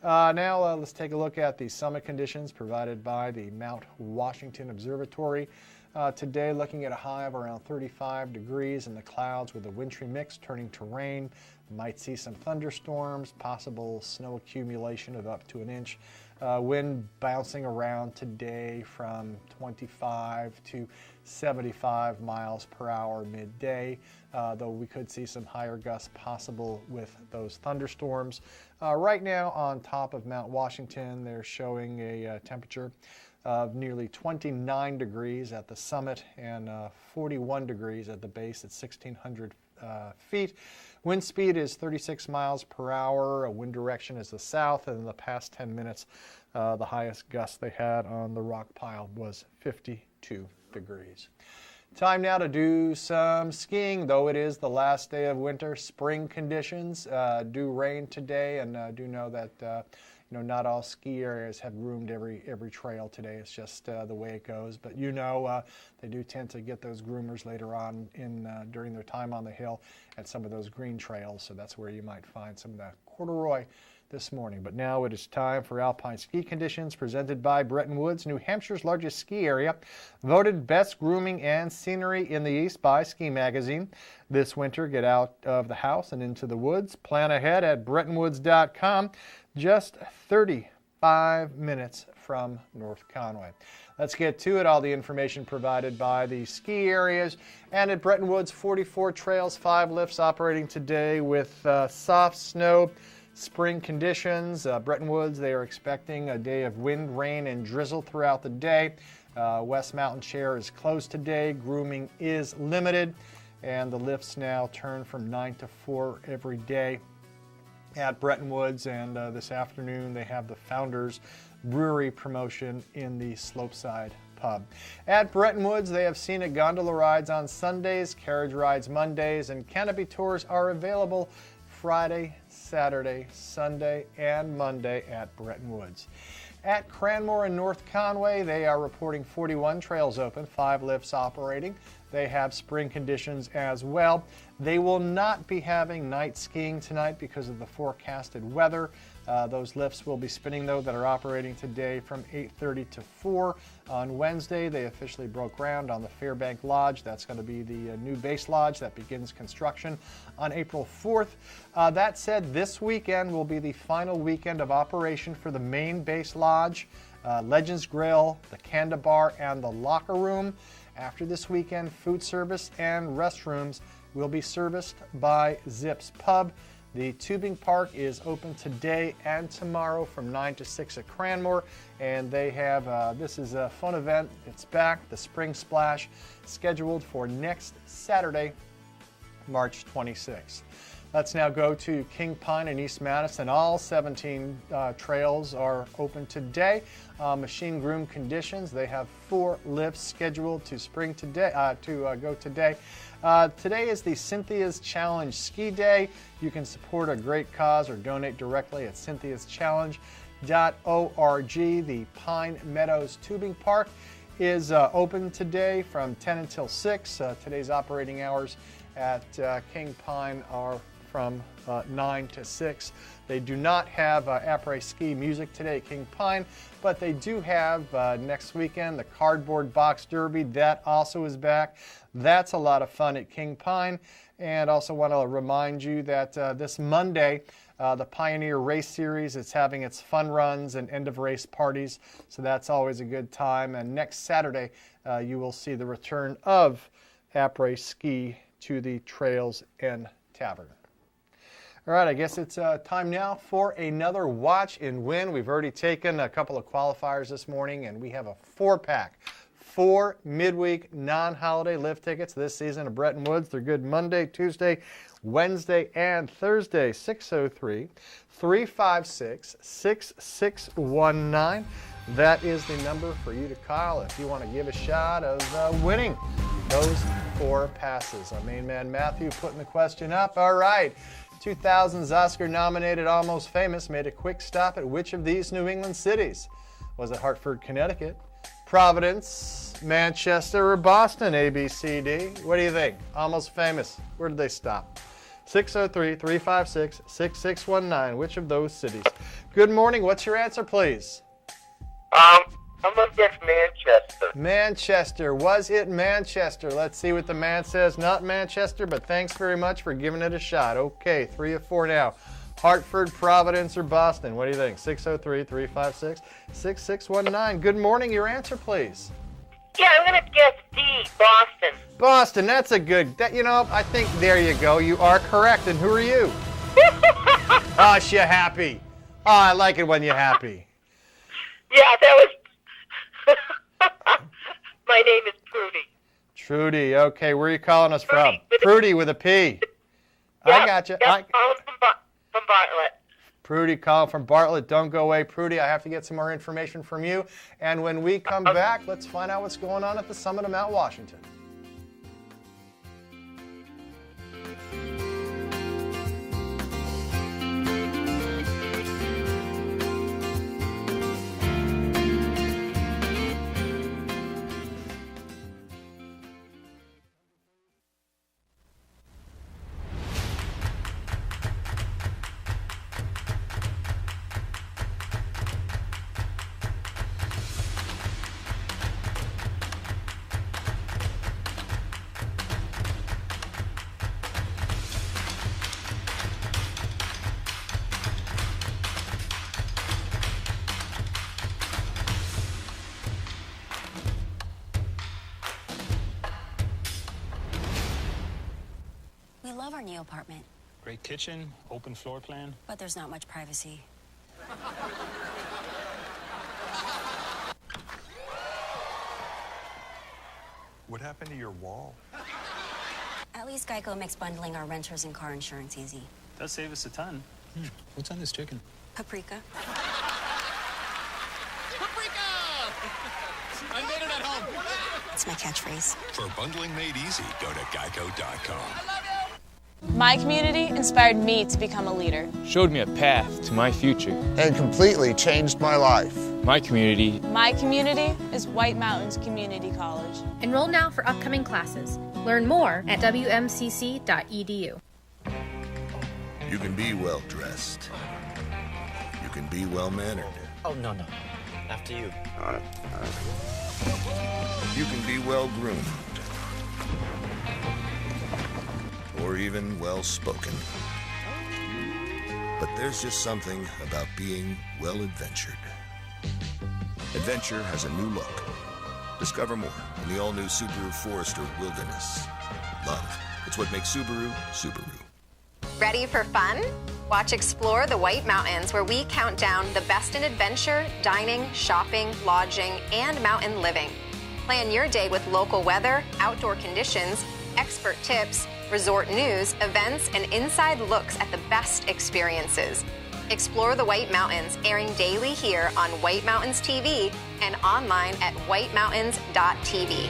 Now let's take a look at the summit conditions provided by the Mount Washington Observatory. Today looking at a high of around 35 degrees in the clouds with a wintry mix turning to rain. Might see some thunderstorms, possible snow accumulation of up to an inch. Wind bouncing around today from 25 to 75 miles per hour midday, though we could see some higher gusts possible with those thunderstorms. Right now on top of Mount Washington, they're showing a temperature of nearly 29 degrees at the summit and 41 degrees at the base at 1,600 feet. Wind speed is 36 miles per hour. Wind direction is the south, and in the past 10 minutes, the highest gust they had on the rock pile was 52 degrees. Time now to do some skiing, though it is the last day of winter. Spring conditions do rain today, and do know that not all ski areas have groomed every trail today. It's just the way it goes. But they do tend to get those groomers later on during their time on the hill at some of those green trails. So that's where you might find some of that corduroy this morning. But now it is time for Alpine Ski Conditions presented by Bretton Woods, New Hampshire's largest ski area, voted best grooming and scenery in the East by Ski Magazine. This winter, get out of the house and into the woods. Plan ahead at BrettonWoods.com. Just 35 minutes from North Conway. Let's get to it. All the information provided by the ski areas. And at Bretton Woods, 44 trails, 5 lifts operating today with soft snow, spring conditions. Bretton Woods, they are expecting a day of wind, rain, and drizzle throughout the day. West Mountain Chair is closed today. Grooming is limited. And the lifts now turn from 9 to 4 every day at Bretton Woods, and this afternoon they have the Founders Brewery promotion in the Slopeside Pub. At Bretton Woods, they have scenic gondola rides on Sundays, carriage rides Mondays, and canopy tours are available Friday, Saturday, Sunday, and Monday at Bretton Woods. At Cranmore and North Conway, they are reporting 41 trails open, 5 lifts operating. They have spring conditions as well. They will not be having night skiing tonight because of the forecasted weather. Those lifts will be spinning, though, that are operating today from 8:30 to 4. On Wednesday, they officially broke ground on the Fairbank Lodge. That's going to be the new base lodge that begins construction on April 4th. That said, this weekend will be the final weekend of operation for the main base lodge, Legends Grill, the Canada Bar, and the Locker Room. After this weekend, food service and restrooms will be serviced by Zips Pub. The tubing park is open today and tomorrow from 9 to 6 at Cranmore, and they have, this is a fun event. It's back, the Spring Splash, scheduled for next Saturday, March 26th. Let's now go to King Pine and East Madison. All 17 trails are open today. Machine groom conditions. They have 4 lifts scheduled to go today. Today is the Cynthia's Challenge Ski Day. You can support a great cause or donate directly at cynthiaschallenge.org. The Pine Meadows Tubing Park is open today from 10 until 6. Today's operating hours at King Pine are from 9 to 6. They do not have après-ski music today at King Pine, but they do have next weekend the Cardboard Box Derby. That also is back. That's a lot of fun at King Pine. And also want to remind you that this Monday, the Pioneer Race Series is having its fun runs and end-of-race parties, so that's always a good time. And next Saturday, you will see the return of après-ski to the Trails and Tavern. All right, I guess it's time now for another Watch and Win. We've already taken a couple of qualifiers this morning, and we have a 4-pack. 4 midweek non-holiday lift tickets this season of Bretton Woods. They're good Monday, Tuesday, Wednesday, and Thursday. 603-356-6619. That is the number for you to call if you want to give a shot of winning those 4 passes. Our main man Matthew putting the question up. All right. 2000's Oscar-nominated Almost Famous made a quick stop at which of these New England cities? Was it Hartford, Connecticut, Providence, Manchester, or Boston? A, B, C, D. What do you think? Almost Famous. Where did they stop? 603-356-6619. Which of those cities? Good morning. What's your answer, please? I'm going to guess Manchester. Manchester. Was it Manchester? Let's see what the man says. Not Manchester, but thanks very much for giving it a shot. Okay, 3 of 4 now. Hartford, Providence, or Boston? What do you think? 603-356-6619. Good morning. Your answer, please. Yeah, I'm going to guess D, Boston. Boston. That's a good... I think there you go. You are correct. And who are you? Oh, she happy. Oh, I like it when you're happy. Yeah, that was... My name is Prudy. Trudy. Okay, where are you calling us from? Prudy with a P. I got you. I'm from Bartlett. Prudy calling from Bartlett. Don't go away, Prudy. I have to get some more information from you. And when we come back, let's find out what's going on at the summit of Mount Washington. We love our new apartment, Great kitchen, open floor plan. but there's not much privacy. What happened to your wall? At least Geico makes bundling our renters and car insurance easy. Does save us a ton. What's on this chicken? Paprika. I made it at home. It's my catchphrase. For bundling made easy, go to geico.com. My community inspired me to become a leader. Showed me a path to my future. And completely changed my life. My community. My community is White Mountains Community College. Enroll now for upcoming classes. Learn more at wmcc.edu. You can be well dressed. You can be well mannered. Oh, no. After you. All right. You can be well groomed. Or even well spoken. But there's just something about being well adventured. Adventure has a new look. Discover more in the all-new Subaru Forester Wilderness. Love. It's what makes Subaru, Subaru. Ready for fun? Watch Explore the White Mountains, where we count down the best in adventure, dining, shopping, lodging, and mountain living. Plan your day with local weather, outdoor conditions, expert tips, resort news, events, and inside looks at the best experiences. Explore the White Mountains, airing daily here on White Mountains TV and online at whitemountains.tv.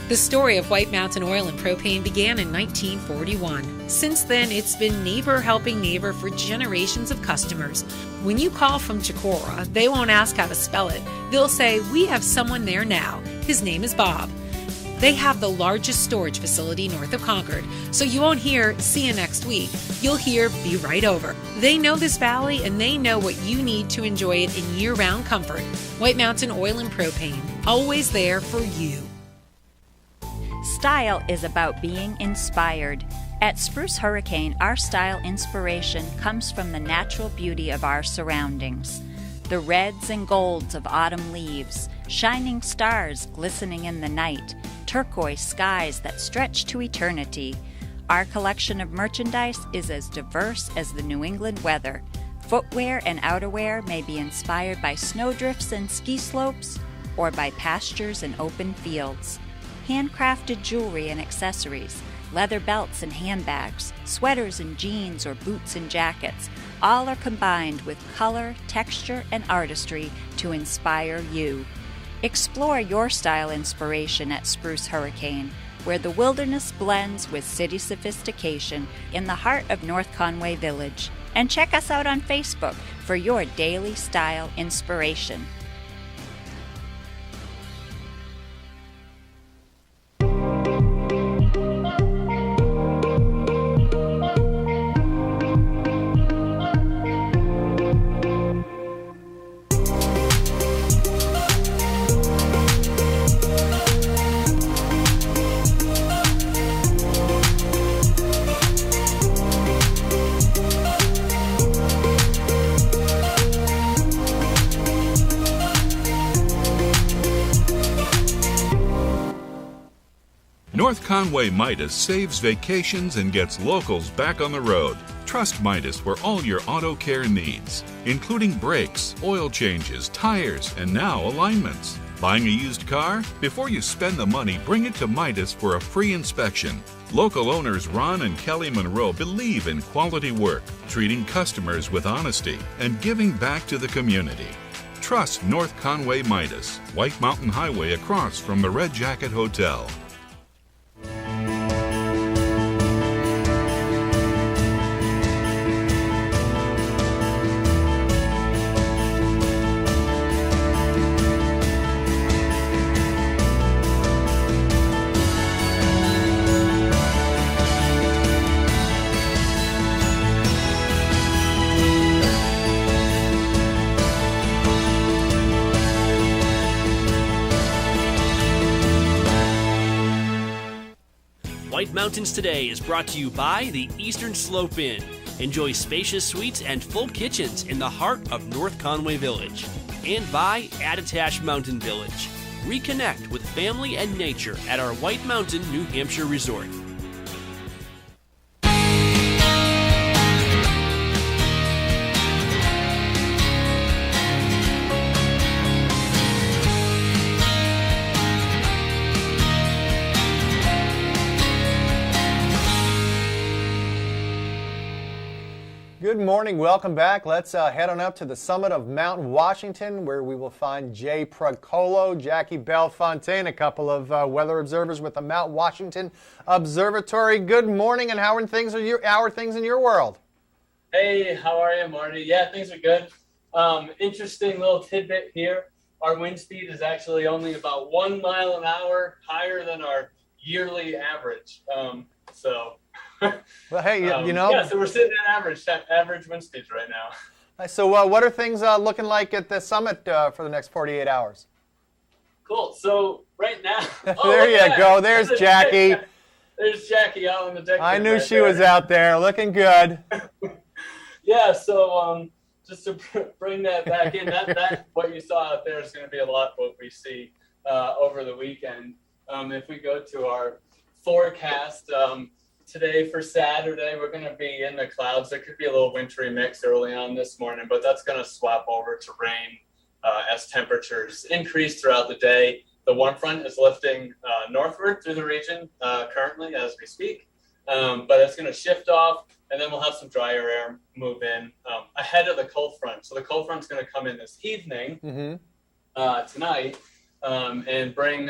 The story of White Mountain Oil and Propane began in 1941. Since then, it's been neighbor helping neighbor for generations of customers. When you call from Chicora, they won't ask how to spell it. They'll say, "We have someone there now. His name is Bob." They have the largest storage facility north of Concord, so you won't hear "see you next week." You'll hear "be right over." They know this valley and they know what you need to enjoy it in year-round comfort. White Mountain Oil and Propane, always there for you. Style is about being inspired. At Spruce Hurricane, our style inspiration comes from the natural beauty of our surroundings. The reds and golds of autumn leaves, shining stars glistening in the night, turquoise skies that stretch to eternity. Our collection of merchandise is as diverse as the New England weather. Footwear and outerwear may be inspired by snowdrifts and ski slopes or by pastures and open fields. Handcrafted jewelry and accessories, leather belts and handbags, sweaters and jeans or boots and jackets, all are combined with color, texture, and artistry to inspire you. Explore your style inspiration at Spruce Hurricane, where the wilderness blends with city sophistication in the heart of North Conway Village. And check us out on Facebook for your daily style inspiration. North Conway Midas saves vacations and gets locals back on the road. Trust Midas for all your auto care needs, including brakes, oil changes, tires, and now alignments. Buying a used car? Before you spend the money, bring it to Midas for a free inspection. Local owners Ron and Kelly Monroe believe in quality work, treating customers with honesty, and giving back to the community. Trust North Conway Midas, White Mountain Highway across from the Red Jacket Hotel. White Mountains Today is brought to you by the Eastern Slope Inn. Enjoy spacious suites and full kitchens in the heart of North Conway Village. And by Attitash Mountain Village. Reconnect with family and nature at our White Mountain, New Hampshire resort. Good morning, welcome back. Let's head on up to the summit of Mount Washington, where we will find Jay Procolo, Jackie Bellefontaine, a couple of weather observers with the Mount Washington Observatory. Good morning, and how are things in your world? Hey, how are you, Marty? Yeah, things are good. Interesting little tidbit here. Our wind speed is actually only about 1 mile an hour higher than our yearly average. Well, hey, you know. Yeah, so we're sitting at average wind speeds right now. So what are things looking like at the summit for the next 48 hours? Cool. So right now. There you go. There's Jackie. There's Jackie out on the deck. I knew she was out there looking good. Yeah, so just to bring that back in, that what you saw out there is going to be a lot what we see over the weekend. If we go to our forecast, today for Saturday, we're going to be in the clouds. There could be a little wintry mix early on this morning, but that's going to swap over to rain as temperatures increase throughout the day. The warm front is lifting northward through the region currently as we speak, but it's going to shift off, and then we'll have some drier air move in ahead of the cold front. So the cold front's going to come in this evening tonight. and bring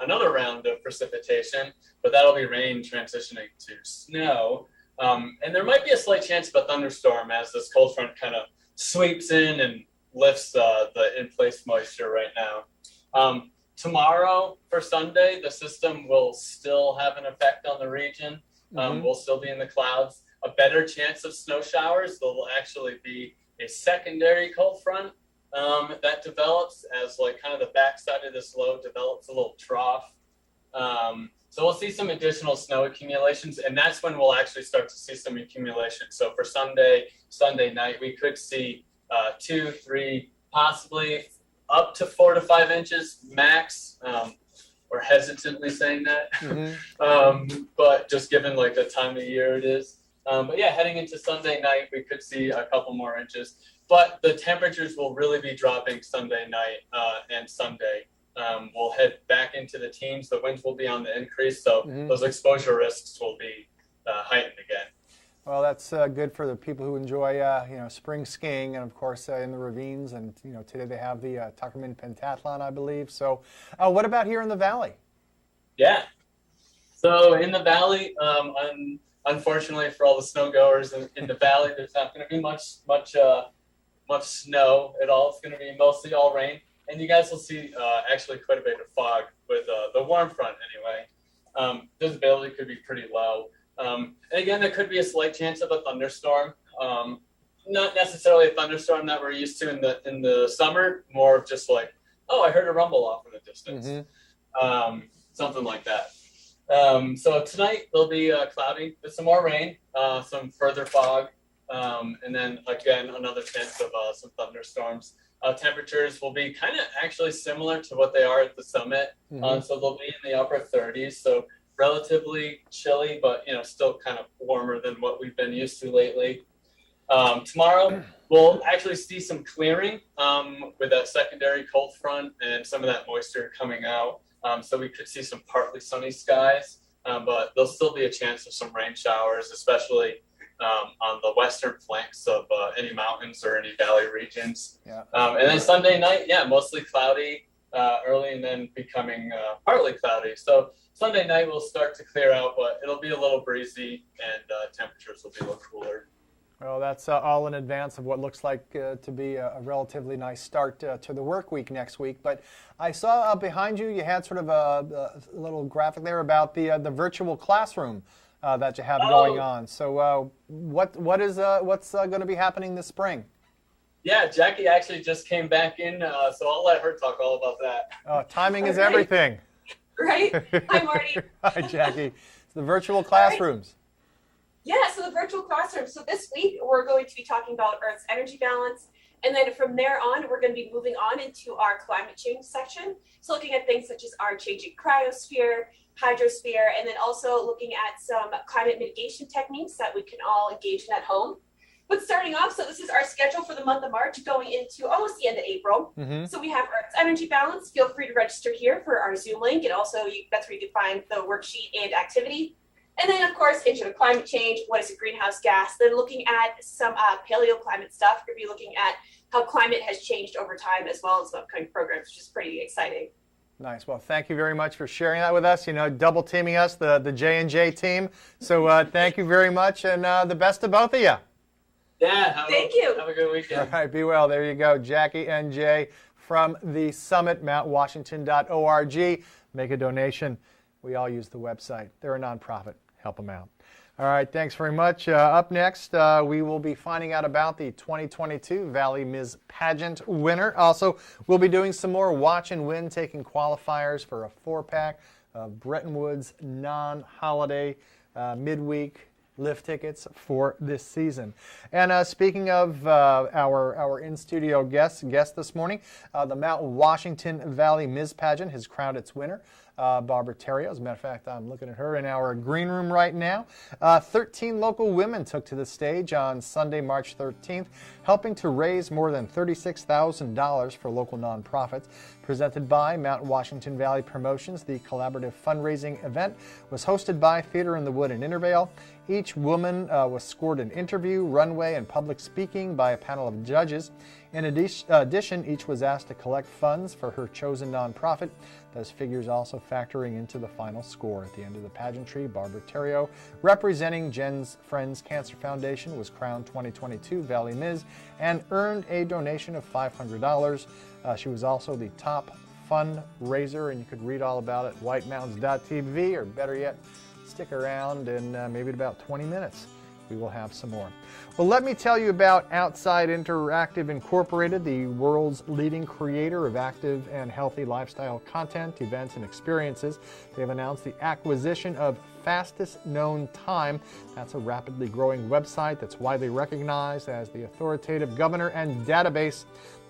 another round of precipitation, but that'll be rain transitioning to snow. And there might be a slight chance of a thunderstorm as this cold front kind of sweeps in and lifts the in-place moisture right now. Tomorrow for Sunday, the system will still have an effect on the region. We'll still be in the clouds. A better chance of snow showers. There'll actually be a secondary cold front that develops as like kind of the backside of this low develops a little trough. So we'll see some additional snow accumulations, and that's when we'll actually start to see some accumulation. So for Sunday night, we could see 2, 3, possibly up to 4 to 5 inches max. We're hesitantly saying that, but just given like the time of year it is. But yeah, heading into Sunday night, we could see a couple more inches. But the temperatures will really be dropping Sunday night and Sunday. We'll head back into the teens. The winds will be on the increase, so those exposure risks will be heightened again. Well, that's good for the people who enjoy, spring skiing, and of course in the ravines. And today they have the Tuckerman Pentathlon, I believe. So, what about here in the valley? Yeah. So in the valley, unfortunately for all the snow goers in the valley, there's not going to be much snow at all. It's going to be mostly all rain, and you guys will see actually quite a bit of fog with the warm front anyway. Visibility could be pretty low. And again, there could be a slight chance of a thunderstorm. Not necessarily a thunderstorm that we're used to in the summer, more of just like, oh, I heard a rumble off in the distance. Something like that. So tonight there'll be cloudy with some more rain, some further fog, and then again, another chance of some thunderstorms. Temperatures will be kind of actually similar to what they are at the summit. So they'll be in the upper 30s. So relatively chilly, but still kind of warmer than what we've been used to lately. Tomorrow we'll actually see some clearing with that secondary cold front and some of that moisture coming out. So we could see some partly sunny skies, but there'll still be a chance of some rain showers, especially on the western flanks of any mountains or any valley regions. And then Sunday night, mostly cloudy early and then becoming partly cloudy. So Sunday night will start to clear out, but it'll be a little breezy and temperatures will be a little cooler. Well, that's all in advance of what looks like to be a relatively nice start to the work week next week. But I saw behind you had sort of a little graphic there about the virtual classroom that you have going on. So what's going to be happening this spring? Yeah, Jackie actually just came back in, so I'll let her talk all about that. Timing is everything. Right. Hi, Marty. Hi, Jackie. It's the virtual classrooms. Yeah, so the virtual classroom. So this week we're going to be talking about Earth's energy balance. And then from there on, we're going to be moving on into our climate change section. So looking at things such as our changing cryosphere, hydrosphere, and then also looking at some climate mitigation techniques that we can all engage in at home. But starting off, so this is our schedule for the month of March going into almost the end of April. So we have Earth's energy balance. Feel free to register here for our Zoom link. And also that's where you can find the worksheet and activity. And then, of course, intro to climate change, what is a greenhouse gas? Then looking at some paleoclimate stuff. We're going to be looking at how climate has changed over time as well as upcoming programs, which is pretty exciting. Nice. Well, thank you very much for sharing that with us. Double teaming us, the J&J team. So thank you very much, and the best to both of you. Yeah, thank you. Have a good weekend. All right, be well. There you go. Jackie and Jay from the summit, mountwashington.org. Make a donation. We all use the website. They're a nonprofit. Help them out. All right, thanks very much. Up next, we will be finding out about the 2022 Valley Ms. Pageant winner. Also, we'll be doing some more Watch and Win, taking qualifiers for a 4-pack of Bretton Woods non-holiday midweek lift tickets for this season. And speaking of our in-studio guest this morning, the Mount Washington Valley Ms. Pageant has crowned its winner, Barbara Terrio. As a matter of fact, I'm looking at her in our green room right now. 13 local women took to the stage on Sunday, March 13th, helping to raise more than $36,000 for local nonprofits. Presented by Mount Washington Valley Promotions, the collaborative fundraising event was hosted by Theater in the Wood in Intervale. Each woman was scored an interview, runway, and public speaking by a panel of judges. In addition, each was asked to collect funds for her chosen nonprofit. Those figures also factoring into the final score. At the end of the pageantry, Barbara Terrio, representing Jen's Friends Cancer Foundation, was crowned 2022 Valley Ms. and earned a donation of $500. She was also the top fundraiser, and you could read all about it at whitemountains.tv, or better yet, stick around, and maybe in about 20 minutes we will have some more. Well, let me tell you about Outside Interactive Incorporated, the world's leading creator of active and healthy lifestyle content, events, and experiences. They've announced the acquisition of Fastest Known Time. That's a rapidly growing website that's widely recognized as the authoritative governor and database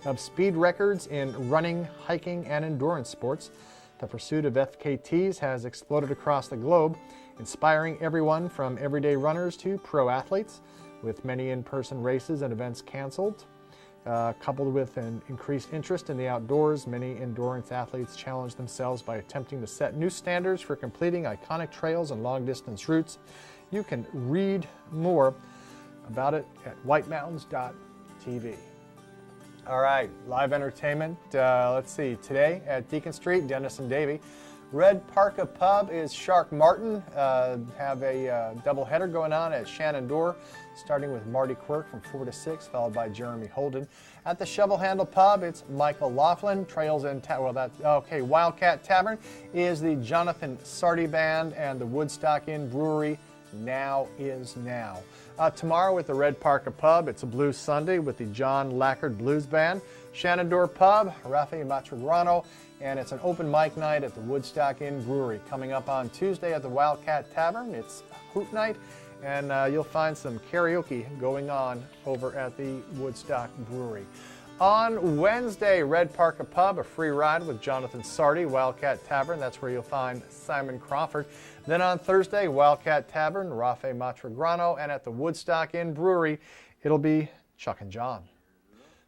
of speed records in running, hiking, and endurance sports. The pursuit of FKTs has exploded across the globe, inspiring everyone from everyday runners to pro athletes. With many in-person races and events canceled, coupled with an increased interest in the outdoors, many endurance athletes challenge themselves by attempting to set new standards for completing iconic trails and long-distance routes. You can read more about it at whitemountains.tv. All right, live entertainment. Let's see, today at Deacon Street, Dennis and Davy. Red Parka Pub is Shark Martin. Have a doubleheader going on at Shenandoah, starting with Marty Quirk from 4 to 6, followed by Jeremy Holden. At the Shovel Handle Pub, it's Michael Laughlin. Wildcat Tavern is the Jonathan Sarty Band, and the Woodstock Inn Brewery, Now Is Now. Tomorrow at the Red Parka Pub, it's a Blues Sunday with the John Lackard Blues Band. Shenandoah Pub, Rafael Matrigrano, and it's an open mic night at the Woodstock Inn Brewery. Coming up on Tuesday at the Wildcat Tavern, it's Hoot Night, and you'll find some karaoke going on over at the Woodstock Brewery. On Wednesday, Red Parka Pub, a free ride with Jonathan Sarty, Wildcat Tavern. That's where you'll find Simon Crawford. Then on Thursday, Wildcat Tavern, Rafael Matrigrano, and at the Woodstock Inn Brewery, it'll be Chuck and John.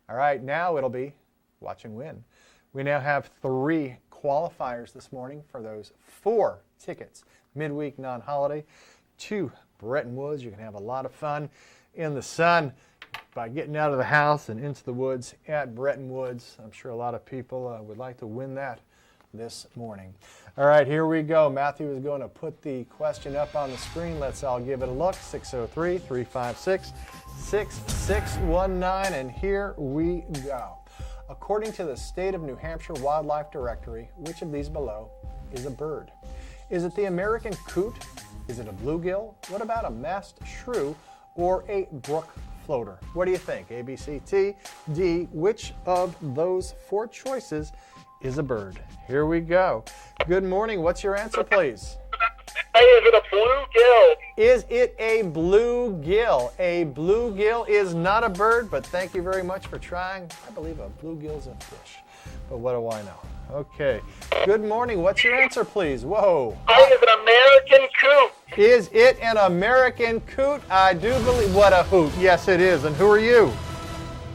All right, now it'll be Watch and Win. We now have 3 qualifiers this morning for those 4 tickets, midweek non-holiday, to Bretton Woods. You can have a lot of fun in the sun by getting out of the house and into the woods at Bretton Woods. I'm sure a lot of people would like to win that this morning. All right, here we go. Matthew is going to put the question up on the screen. Let's all give it a look. 603-356-6619, and here we go. According to the State of New Hampshire Wildlife Directory, which of these below is a bird? Is it the American coot? Is it a bluegill? What about a masked shrew or a brook floater? What do you think? A, B, C, T, D. Which of those 4 choices is a bird? Here we go. Good morning. What's your answer, please? Hey, is it a bluegill? Is it a bluegill? A bluegill is not a bird, but thank you very much for trying. I believe a bluegill's a fish, but what do I know? Okay. Good morning. What's your answer, please? Whoa. Hey, is it an American coot? Is it an American coot? I do believe. What a hoot. Yes, it is. And who are you?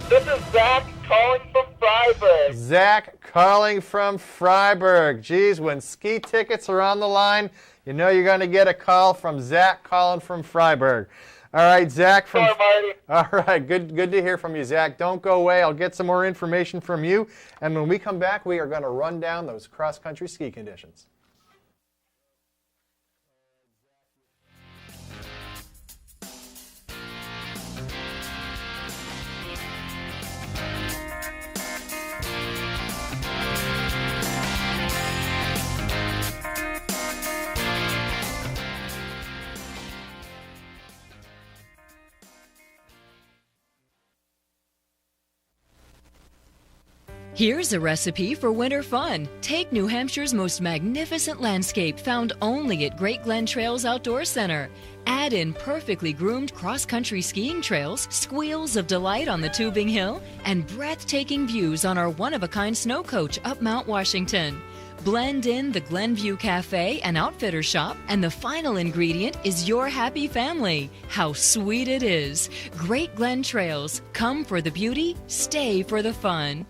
This is Zach calling from Freiburg. Zach calling from Freiburg. Geez, when ski tickets are on the line, you know you're going to get a call from Zach calling from Freiburg. All right, Zach. All right, good to hear from you, Zach. Don't go away. I'll get some more information from you. And when we come back, we are going to run down those cross-country ski conditions. Here's a recipe for winter fun. Take New Hampshire's most magnificent landscape found only at Great Glen Trails Outdoor Center. Add in perfectly groomed cross-country skiing trails, squeals of delight on the Tubing Hill, and breathtaking views on our one-of-a-kind snow coach up Mount Washington. Blend in the Glenview Cafe and Outfitter Shop, and the final ingredient is your happy family. How sweet it is. Great Glen Trails. Come for the beauty, stay for the fun.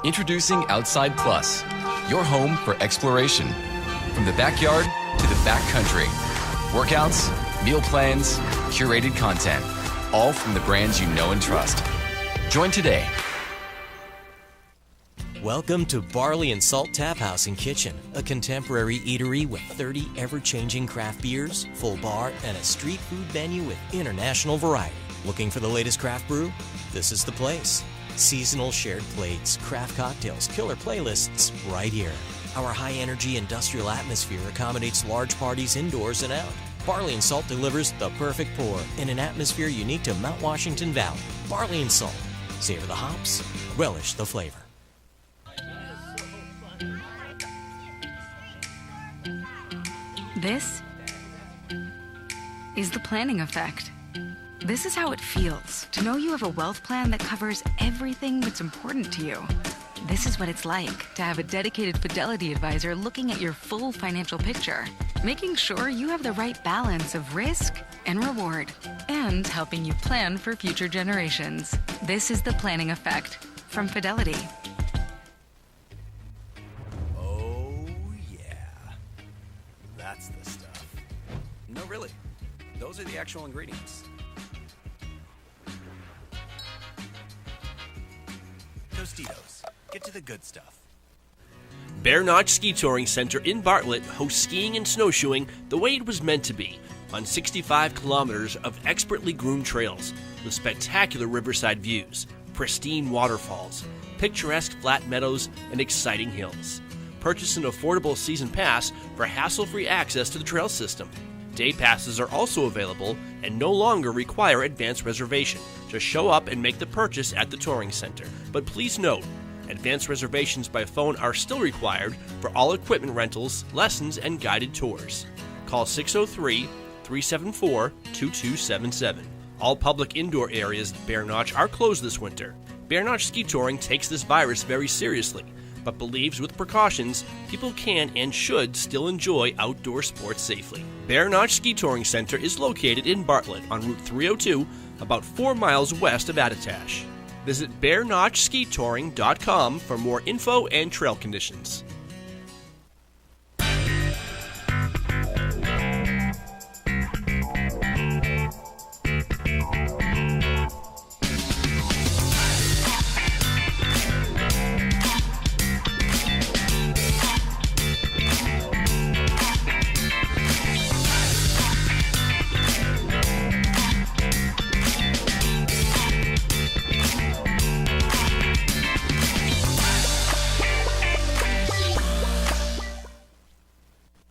Introducing Outside Plus, your home for exploration. From the backyard to the backcountry. Workouts, meal plans, curated content, all from the brands you know and trust. Join today. Welcome to Barley and Salt Tap House and Kitchen, a contemporary eatery with 30 ever-changing craft beers, full bar, and a street food menu with international variety. Looking for the latest craft brew? This is the place. Seasonal shared plates, craft cocktails, killer playlists right here. Our high-energy industrial atmosphere accommodates large parties indoors and out. Barley and Salt delivers the perfect pour in an atmosphere unique to Mount Washington Valley. Barley and Salt. Savor the hops, relish the flavor. This is the planning effect. This is how it feels to know you have a wealth plan that covers everything that's important to you. This is what it's like to have a dedicated Fidelity advisor looking at your full financial picture, making sure you have the right balance of risk and reward, and helping you plan for future generations. This is the planning effect from Fidelity. Oh, yeah. That's the stuff. No, really. Those are the actual ingredients. Tostitos. Get to the good stuff. Bear Notch Ski Touring Center in Bartlett hosts skiing and snowshoeing the way it was meant to be, on 65 kilometers of expertly groomed trails with spectacular riverside views, pristine waterfalls, picturesque flat meadows, and exciting hills. Purchase an affordable season pass for hassle-free access to the trail system. Day passes are also available and no longer require advance reservation. Just show up and make the purchase at the touring center. But please note, advance reservations by phone are still required for all equipment rentals, lessons, and guided tours. Call 603-374-2277. All public indoor areas at Bear Notch are closed this winter. Bear Notch Ski Touring takes this virus very seriously, but believes with precautions, people can and should still enjoy outdoor sports safely. Bear Notch Ski Touring Center is located in Bartlett on Route 302, about 4 miles west of Attitash. Visit bearnotchskitouring.com for more info and trail conditions.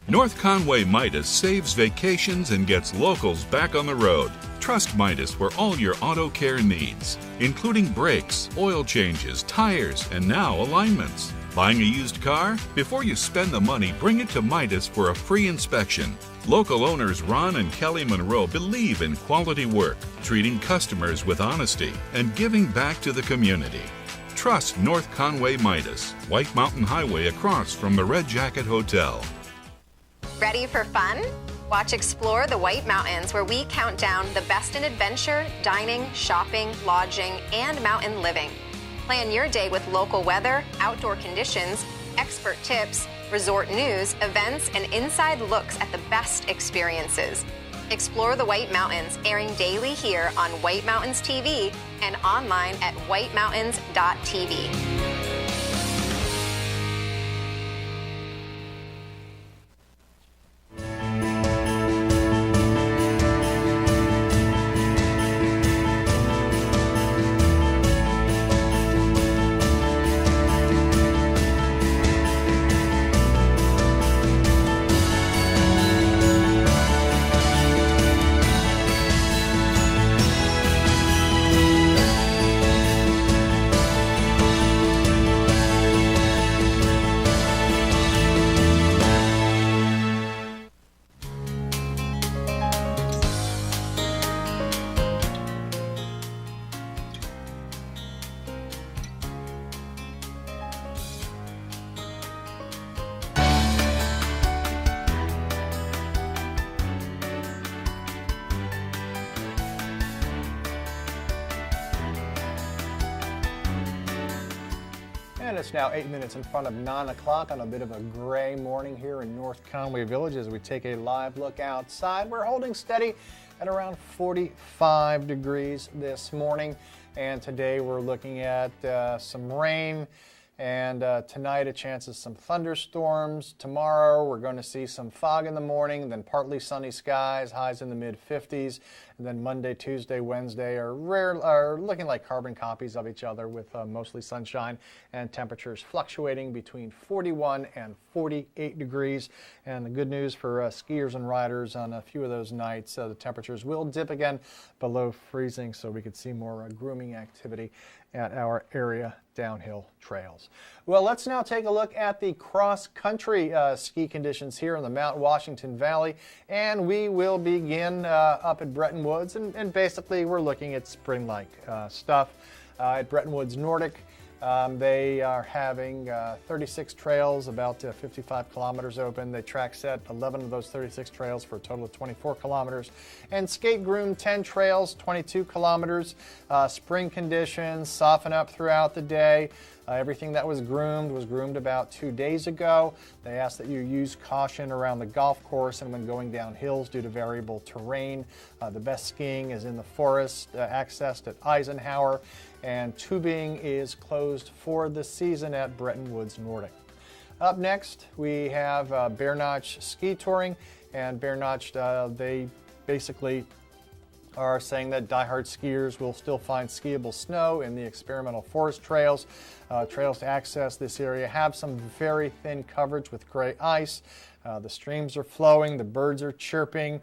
North Conway Midas saves vacations and gets locals back on the road. Trust Midas for all your auto care needs, including brakes, oil changes, tires, and now alignments. Buying a used car? Before you spend the money, bring it to Midas for a free inspection. Local owners Ron and Kelly Monroe believe in quality work, treating customers with honesty, and giving back to the community. Trust North Conway Midas, White Mountain Highway across from the Red Jacket Hotel. Ready for fun? Watch Explore the White Mountains, where we count down the best in adventure, dining, shopping, lodging, and mountain living. Plan your day with local weather, outdoor conditions, expert tips, resort news, events, and inside looks at the best experiences. Explore the White Mountains, airing daily here on White Mountains TV and online at whitemountains.tv. And it's now 8 minutes in front of 9 o'clock on a bit of a gray morning here in North Conway Village as we take a live look outside. We're holding steady at around 45 degrees this morning. And today we're looking at some rain. And tonight, a chance of some thunderstorms. Tomorrow, we're going to see some fog in the morning, then partly sunny skies, highs in the mid-50s. And then Monday, Tuesday, Wednesday are looking like carbon copies of each other with mostly sunshine and temperatures fluctuating between 41 and 48 degrees. And the good news for skiers and riders on a few of those nights, the temperatures will dip again below freezing, so we could see more grooming activity at our area downhill trails. Well, let's now take a look at the cross-country ski conditions here in the Mount Washington Valley, and we will begin up at Bretton Woods, and basically we're looking at spring-like stuff. At Bretton Woods Nordic, they are having 36 trails, about 55 kilometers open. They track set 11 of those 36 trails for a total of 24 kilometers. And skate groom 10 trails, 22 kilometers. Spring conditions soften up throughout the day. Everything that was groomed about 2 days ago. They ask that you use caution around the golf course and when going down hills due to variable terrain. The best skiing is in the forest, accessed at Eisenhower, and tubing is closed for the season at Bretton Woods Nordic. Up next, we have Bear Notch Ski Touring, and Bear Notch, they basically are saying that diehard skiers will still find skiable snow in the experimental forest trails. Trails to access this area have some very thin coverage with gray ice. The streams are flowing, the birds are chirping.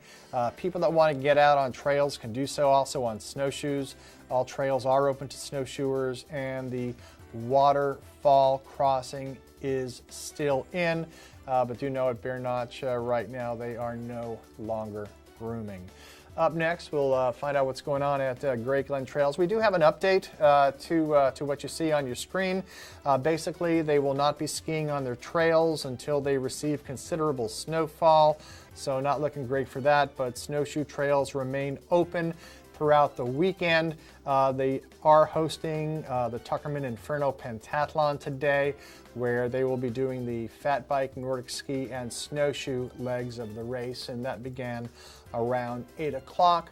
People that want to get out on trails can do so also on snowshoes. All trails are open to snowshoers, and the waterfall crossing is still in. But do know at Bear Notch right now they are no longer grooming. Up next, we'll find out what's going on at Great Glen Trails. We do have an update to what you see on your screen. Basically, they will not be skiing on their trails until they receive considerable snowfall, so not looking great for that, but snowshoe trails remain open throughout the weekend. They are hosting the Tuckerman Inferno Pentathlon today, where they will be doing the fat bike, Nordic ski, and snowshoe legs of the race, and that began around 8 o'clock.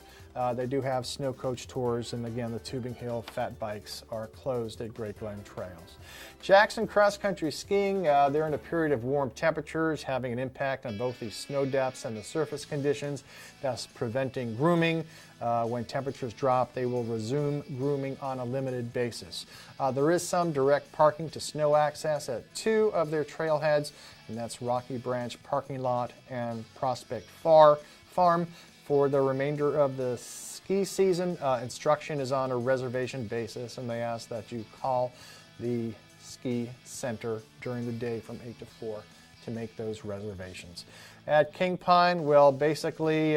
They do have snow coach tours, and again, the Tubing Hill fat bikes are closed at Great Glen Trails. Jackson Cross Country Skiing, they're in a period of warm temperatures, having an impact on both the snow depths and the surface conditions, thus preventing grooming. When temperatures drop, they will resume grooming on a limited basis. There is some direct parking to snow access at 2 of their trailheads, and that's Rocky Branch Parking Lot and Prospect Farm. For the remainder of the ski season, instruction is on a reservation basis, and they ask that you call the ski center during the day from 8 to 4 to make those reservations. At King Pine, well, basically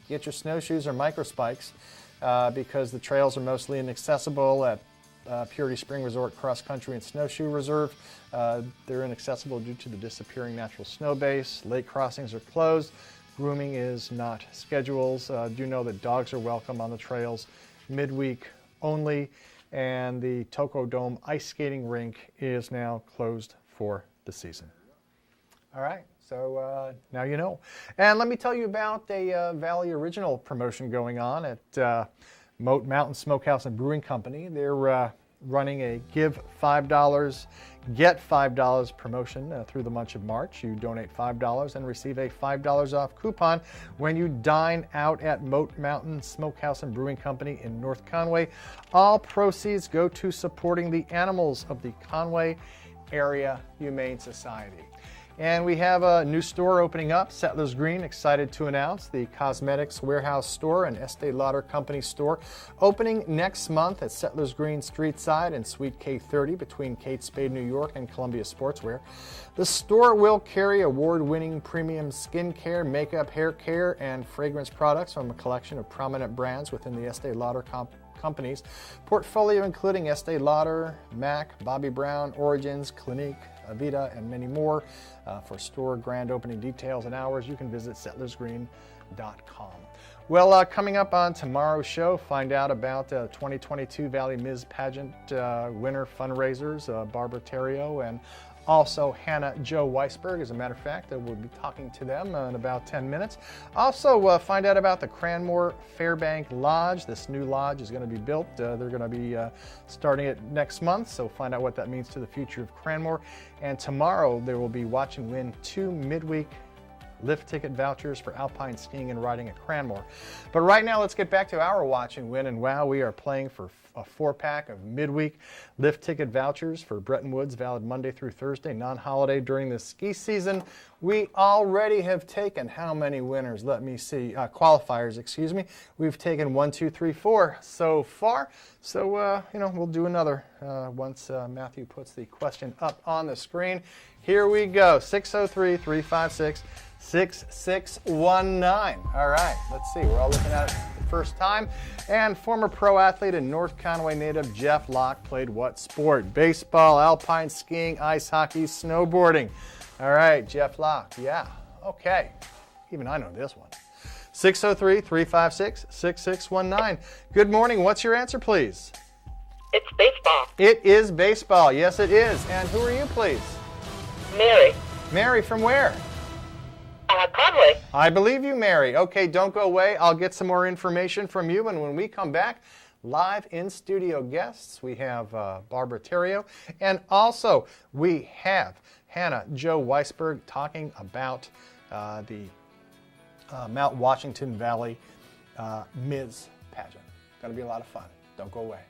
get your snowshoes or microspikes because the trails are mostly inaccessible at Purity Spring Resort Cross Country and Snowshoe Reserve. They're inaccessible due to the disappearing natural snow base. Lake crossings are closed. Grooming is not scheduled. Do know that dogs are welcome on the trails midweek only, and the Toco Dome ice skating rink is now closed for the season. All right, so now you know. And let me tell you about a Valley Original promotion going on at Moat Mountain Smokehouse and Brewing Company. They're running a Give $5, Get $5 promotion through the month of March. You donate $5 and receive a $5 off coupon when you dine out at Moat Mountain Smokehouse and Brewing Company in North Conway. All proceeds go to supporting the animals of the Conway Area Humane Society. And we have a new store opening up, Settlers Green, excited to announce the Cosmetics Warehouse Store and Estee Lauder Company store opening next month at Settlers Green Street Side and Suite K30 between Kate Spade, New York and Columbia Sportswear. The store will carry award-winning premium skincare, makeup, hair care, and fragrance products from a collection of prominent brands within the Estee Lauder company's portfolio, including Estee Lauder, MAC, Bobbi Brown, Origins, Clinique, Aveda, and many more. For store grand opening details and hours, you can visit settlersgreen.com. Well, coming up on tomorrow's show, find out about 2022 Valley Ms. Pageant winner fundraisers, Barbara Terrio and also Hannah Jo Weisberg. As a matter of fact, we'll be talking to them in about 10 minutes. Also, find out about the Cranmore Fairbank Lodge. This new lodge is going to be built. They're going to be starting it next month, so find out what that means to the future of Cranmore. And tomorrow, there will be Watch and Win 2 midweek lift ticket vouchers for alpine skiing and riding at Cranmore. But right now, let's get back to our Watch and Win. And wow, we are playing for a 4-pack of midweek lift ticket vouchers for Bretton Woods, valid Monday through Thursday, non-holiday during the ski season. We already have taken how many winners? Let me see. Qualifiers, excuse me. We've taken 1, 2, 3, 4 so far. So, we'll do another once Matthew puts the question up on the screen. Here we go. 603-356-6619. All right, let's see. We're all looking at it the first time. And former pro athlete and North Conway native Jeff Locke played what sport? Baseball, alpine skiing, ice hockey, snowboarding. All right, Jeff Locke. Yeah, okay. Even I know this one. 603-356-6619. Good morning. What's your answer, please? It's baseball. It is baseball. Yes, it is. And who are you, please? Mary. Mary, from where? Conway. I believe you, Mary. Okay, don't go away. I'll get some more information from you. And when we come back, live in-studio guests, we have Barbara Terrio. And also, we have Hannah Jo Weisberg talking about the Mount Washington Valley Ms. Pageant. Going to be a lot of fun. Don't go away.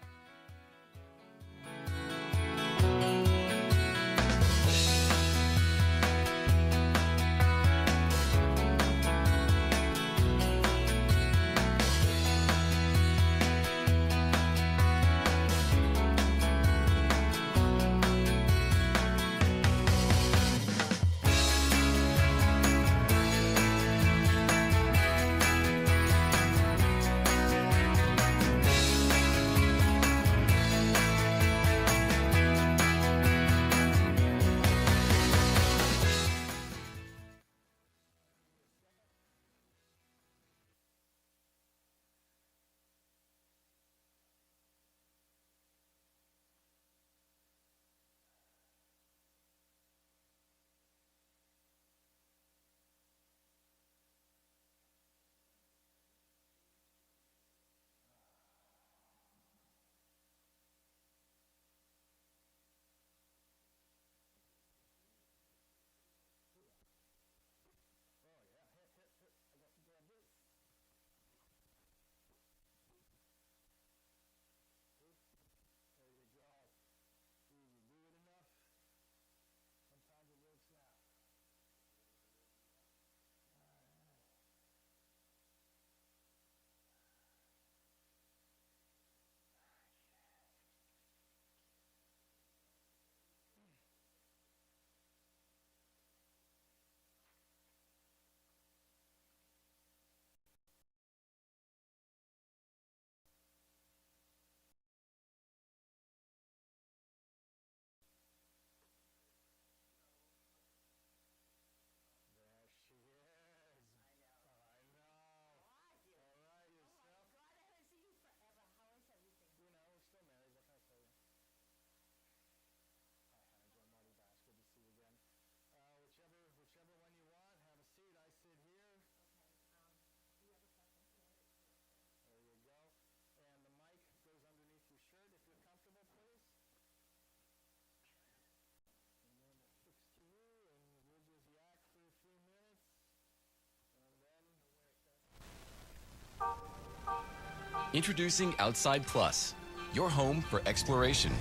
Introducing Outside Plus, your home for exploration.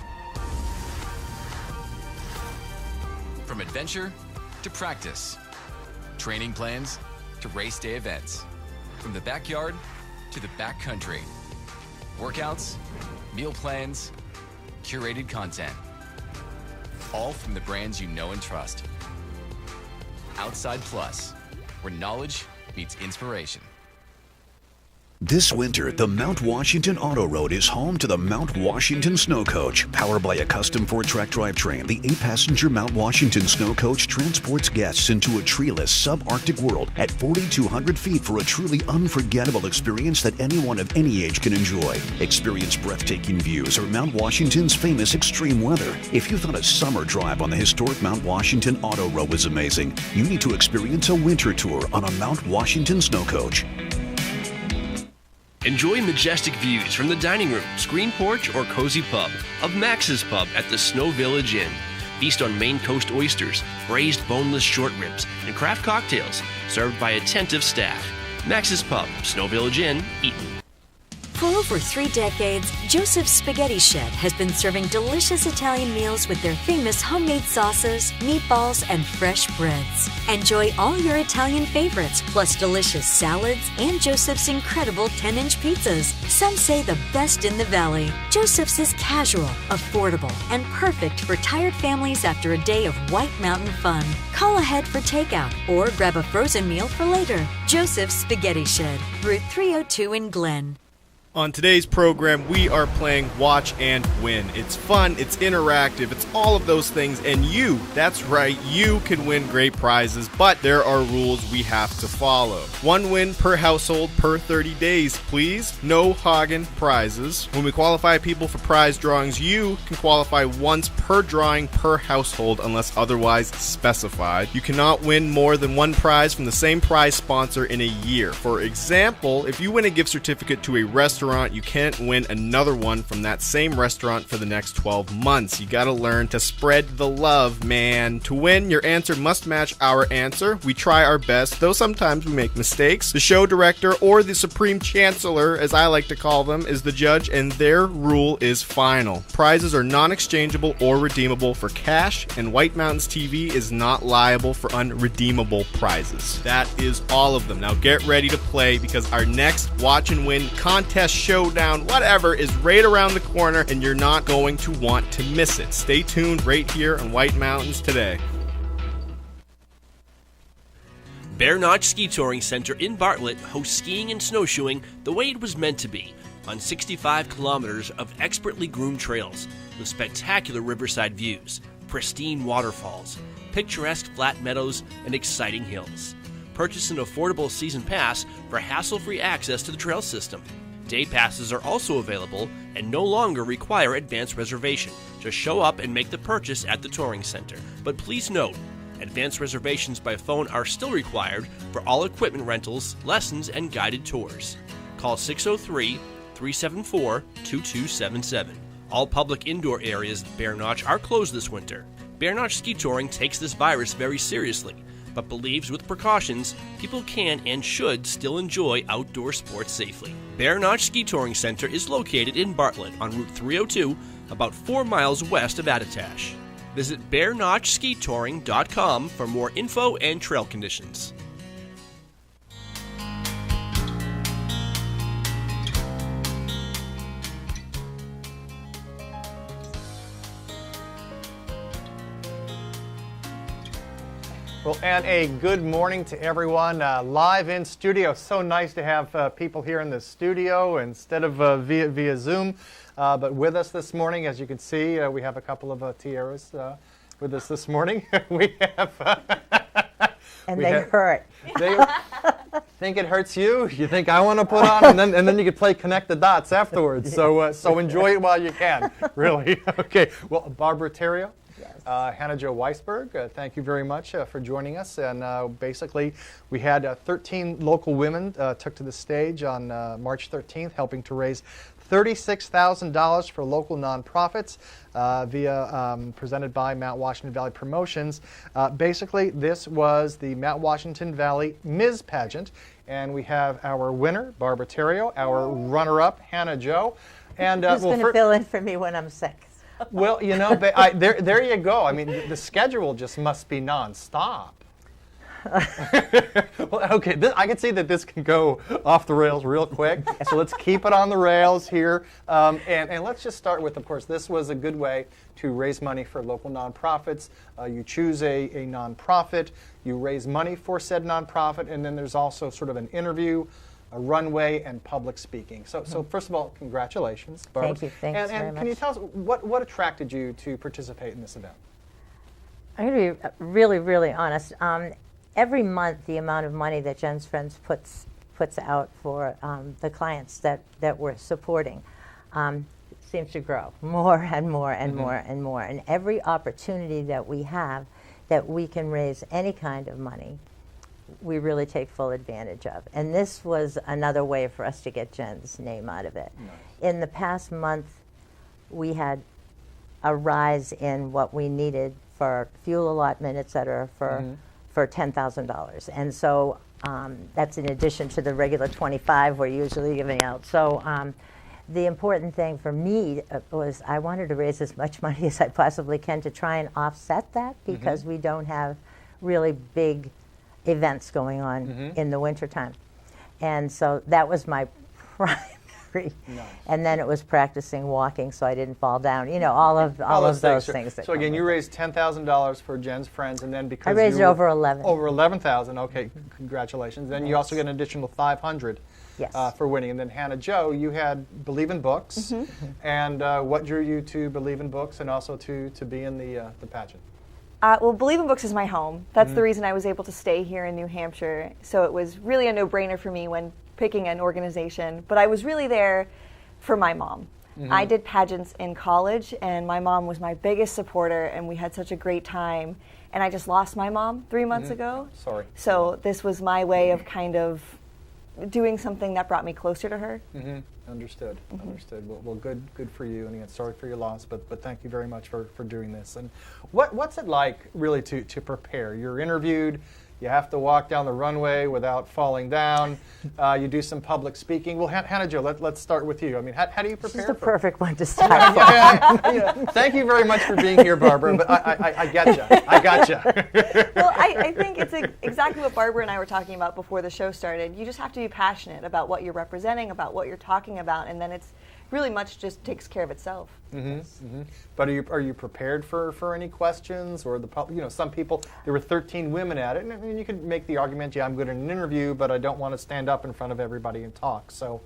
From adventure to practice, training plans to race day events, from the backyard to the backcountry, workouts, meal plans, curated content, all from the brands you know and trust. Outside Plus, where knowledge meets inspiration. This winter, the Mount Washington Auto Road is home to the Mount Washington Snow Coach. Powered by a custom 4-track drivetrain, the 8-passenger Mount Washington Snow Coach transports guests into a treeless subarctic world at 4,200 feet for a truly unforgettable experience that anyone of any age can enjoy. Experience breathtaking views or Mount Washington's famous extreme weather. If you thought a summer drive on the historic Mount Washington Auto Road was amazing, you need to experience a winter tour on a Mount Washington Snow Coach. Enjoy majestic views from the dining room, screen porch, or cozy pub of Max's Pub at the Snow Village Inn. Feast on Maine Coast oysters, braised boneless short ribs, and craft cocktails served by attentive staff. Max's Pub, Snow Village Inn, Eaton. For over 3 decades, Joseph's Spaghetti Shed has been serving delicious Italian meals with their famous homemade sauces, meatballs, and fresh breads. Enjoy all your Italian favorites, plus delicious salads and Joseph's incredible 10-inch pizzas. Some say the best in the valley. Joseph's is casual, affordable, and perfect for tired families after a day of White Mountain fun. Call ahead for takeout or grab a frozen meal for later. Joseph's Spaghetti Shed, Route 302 in Glen. On today's program, we are playing Watch and Win. It's fun, it's interactive, it's all of those things, and you, that's right, you can win great prizes, but there are rules we have to follow. 1 win per household per 30 days, please. No Hagen prizes. When we qualify people for prize drawings, you can qualify once per drawing per household unless otherwise specified. You cannot win more than 1 prize from the same prize sponsor in a year. For example, if you win a gift certificate to a restaurant, you can't win another one from that same restaurant for the next 12 months. You gotta learn to spread the love, man. To win, your answer must match our answer. We try our best, though sometimes we make mistakes. The show director, or the Supreme Chancellor, as I like to call them, is the judge, and their rule is final. Prizes are non-exchangeable or redeemable for cash, and White Mountains TV is not liable for unredeemable prizes. That is all of them. Now get ready to play, because our next Watch and Win contest, showdown, whatever, is right around the corner, and you're not going to want to miss it. Stay tuned right here on White Mountains Today. Bear Notch Ski Touring Center in Bartlett hosts skiing and snowshoeing the way it was meant to be, on 65 kilometers of expertly groomed trails with spectacular riverside views, pristine waterfalls, picturesque flat meadows, and exciting hills. Purchase an affordable season pass for hassle-free access to the trail system. Day passes are also available and no longer require advance reservation. Just show up and make the purchase at the touring center. But please note, advance reservations by phone are still required for all equipment rentals, lessons, and guided tours. Call 603-374-2277. All public indoor areas at Bear Notch are closed this winter. Bear Notch Ski Touring takes this virus very seriously, but believes with precautions, people can and should still enjoy outdoor sports safely. Bear Notch Ski Touring Center is located in Bartlett on Route 302, about 4 miles west of Attitash. Visit bearnotchskitouring.com for more info and trail conditions. Well, and a good morning to everyone live in studio. So nice to have people here in the studio instead of via Zoom. But with us this morning, as you can see, we have a couple of tiaras with us this morning. We have... and they hurt. They think it hurts you. You think I want to put on, and then you can play connect the dots afterwards. So enjoy it while you can, really. Okay, well, Barbara Terrio. Hannah Jo Weisberg, thank you very much for joining us. And basically, we had 13 local women took to the stage on March 13th, helping to raise $36,000 for local nonprofits presented by Mount Washington Valley Promotions. Basically, this was the Mount Washington Valley Ms. Pageant, and we have our winner, Barbara Terrio, our runner-up, Hannah Jo. And who's going to fill in for me when I'm sick? Well, you know, there you go. I mean, the schedule just must be nonstop. Well, okay, I can see that this can go off the rails real quick. So let's keep it on the rails here. And let's just start with, of course, this was a good way to raise money for local nonprofits. You choose a nonprofit, you raise money for said nonprofit, and then there's also sort of an interview runway and public speaking. So first of all, congratulations, Barbara. Thank you. Thanks and very much. Can you tell us what attracted you to participate in this event? I'm going to be really, really honest. Every month, the amount of money that Jen's Friends puts out for the clients that we're supporting seems to grow more and more and more and more. And every opportunity that we have that we can raise any kind of money, we really take full advantage of. And this was another way for us to get Jen's name out of it. Nice. In the past month, we had a rise in what we needed for fuel allotment, et cetera, for $10,000. And so that's in addition to the regular 25 we're usually giving out. So the important thing for me was I wanted to raise as much money as I possibly can to try and offset that, because we don't have really big events going on in the wintertime. And so that was my primary. Nice. And then it was practicing walking so I didn't fall down. You know, all of those things. So again, you raised $10,000 for Jen's Friends, and then because I raised over 11. Over 11,000. Okay, congratulations. Then you also get an additional 500 for winning. And then Hannah Jo, you had Believe in Books, and what drew you to Believe in Books and also to be in the pageant? Well, Believe in Books is my home. That's the reason I was able to stay here in New Hampshire. So it was really a no-brainer for me when picking an organization. But I was really there for my mom. I did pageants in college, and my mom was my biggest supporter, and we had such a great time. And I just lost my mom 3 months ago. Sorry. So this was my way of kind of doing something that brought me closer to her. Understood. Understood. Well, good for you. And again, sorry for your loss, but thank you very much for doing this. And what's it like really to prepare? You're interviewed. You have to walk down the runway without falling down. You do some public speaking. Well, Hannah Jo, let's start with you. I mean, how do you prepare? This is the perfect one to start. Thank you very much for being here, Barbara. But I get you. I got you. Well, I think it's exactly what Barbara and I were talking about before the show started. You just have to be passionate about what you're representing, about what you're talking about, and then it's really much just takes care of itself. But are you prepared for any questions, or some people, there were 13 women at it, and I mean, you could make the argument, yeah, I'm good in an interview, but I don't want to stand up in front of everybody and talk. So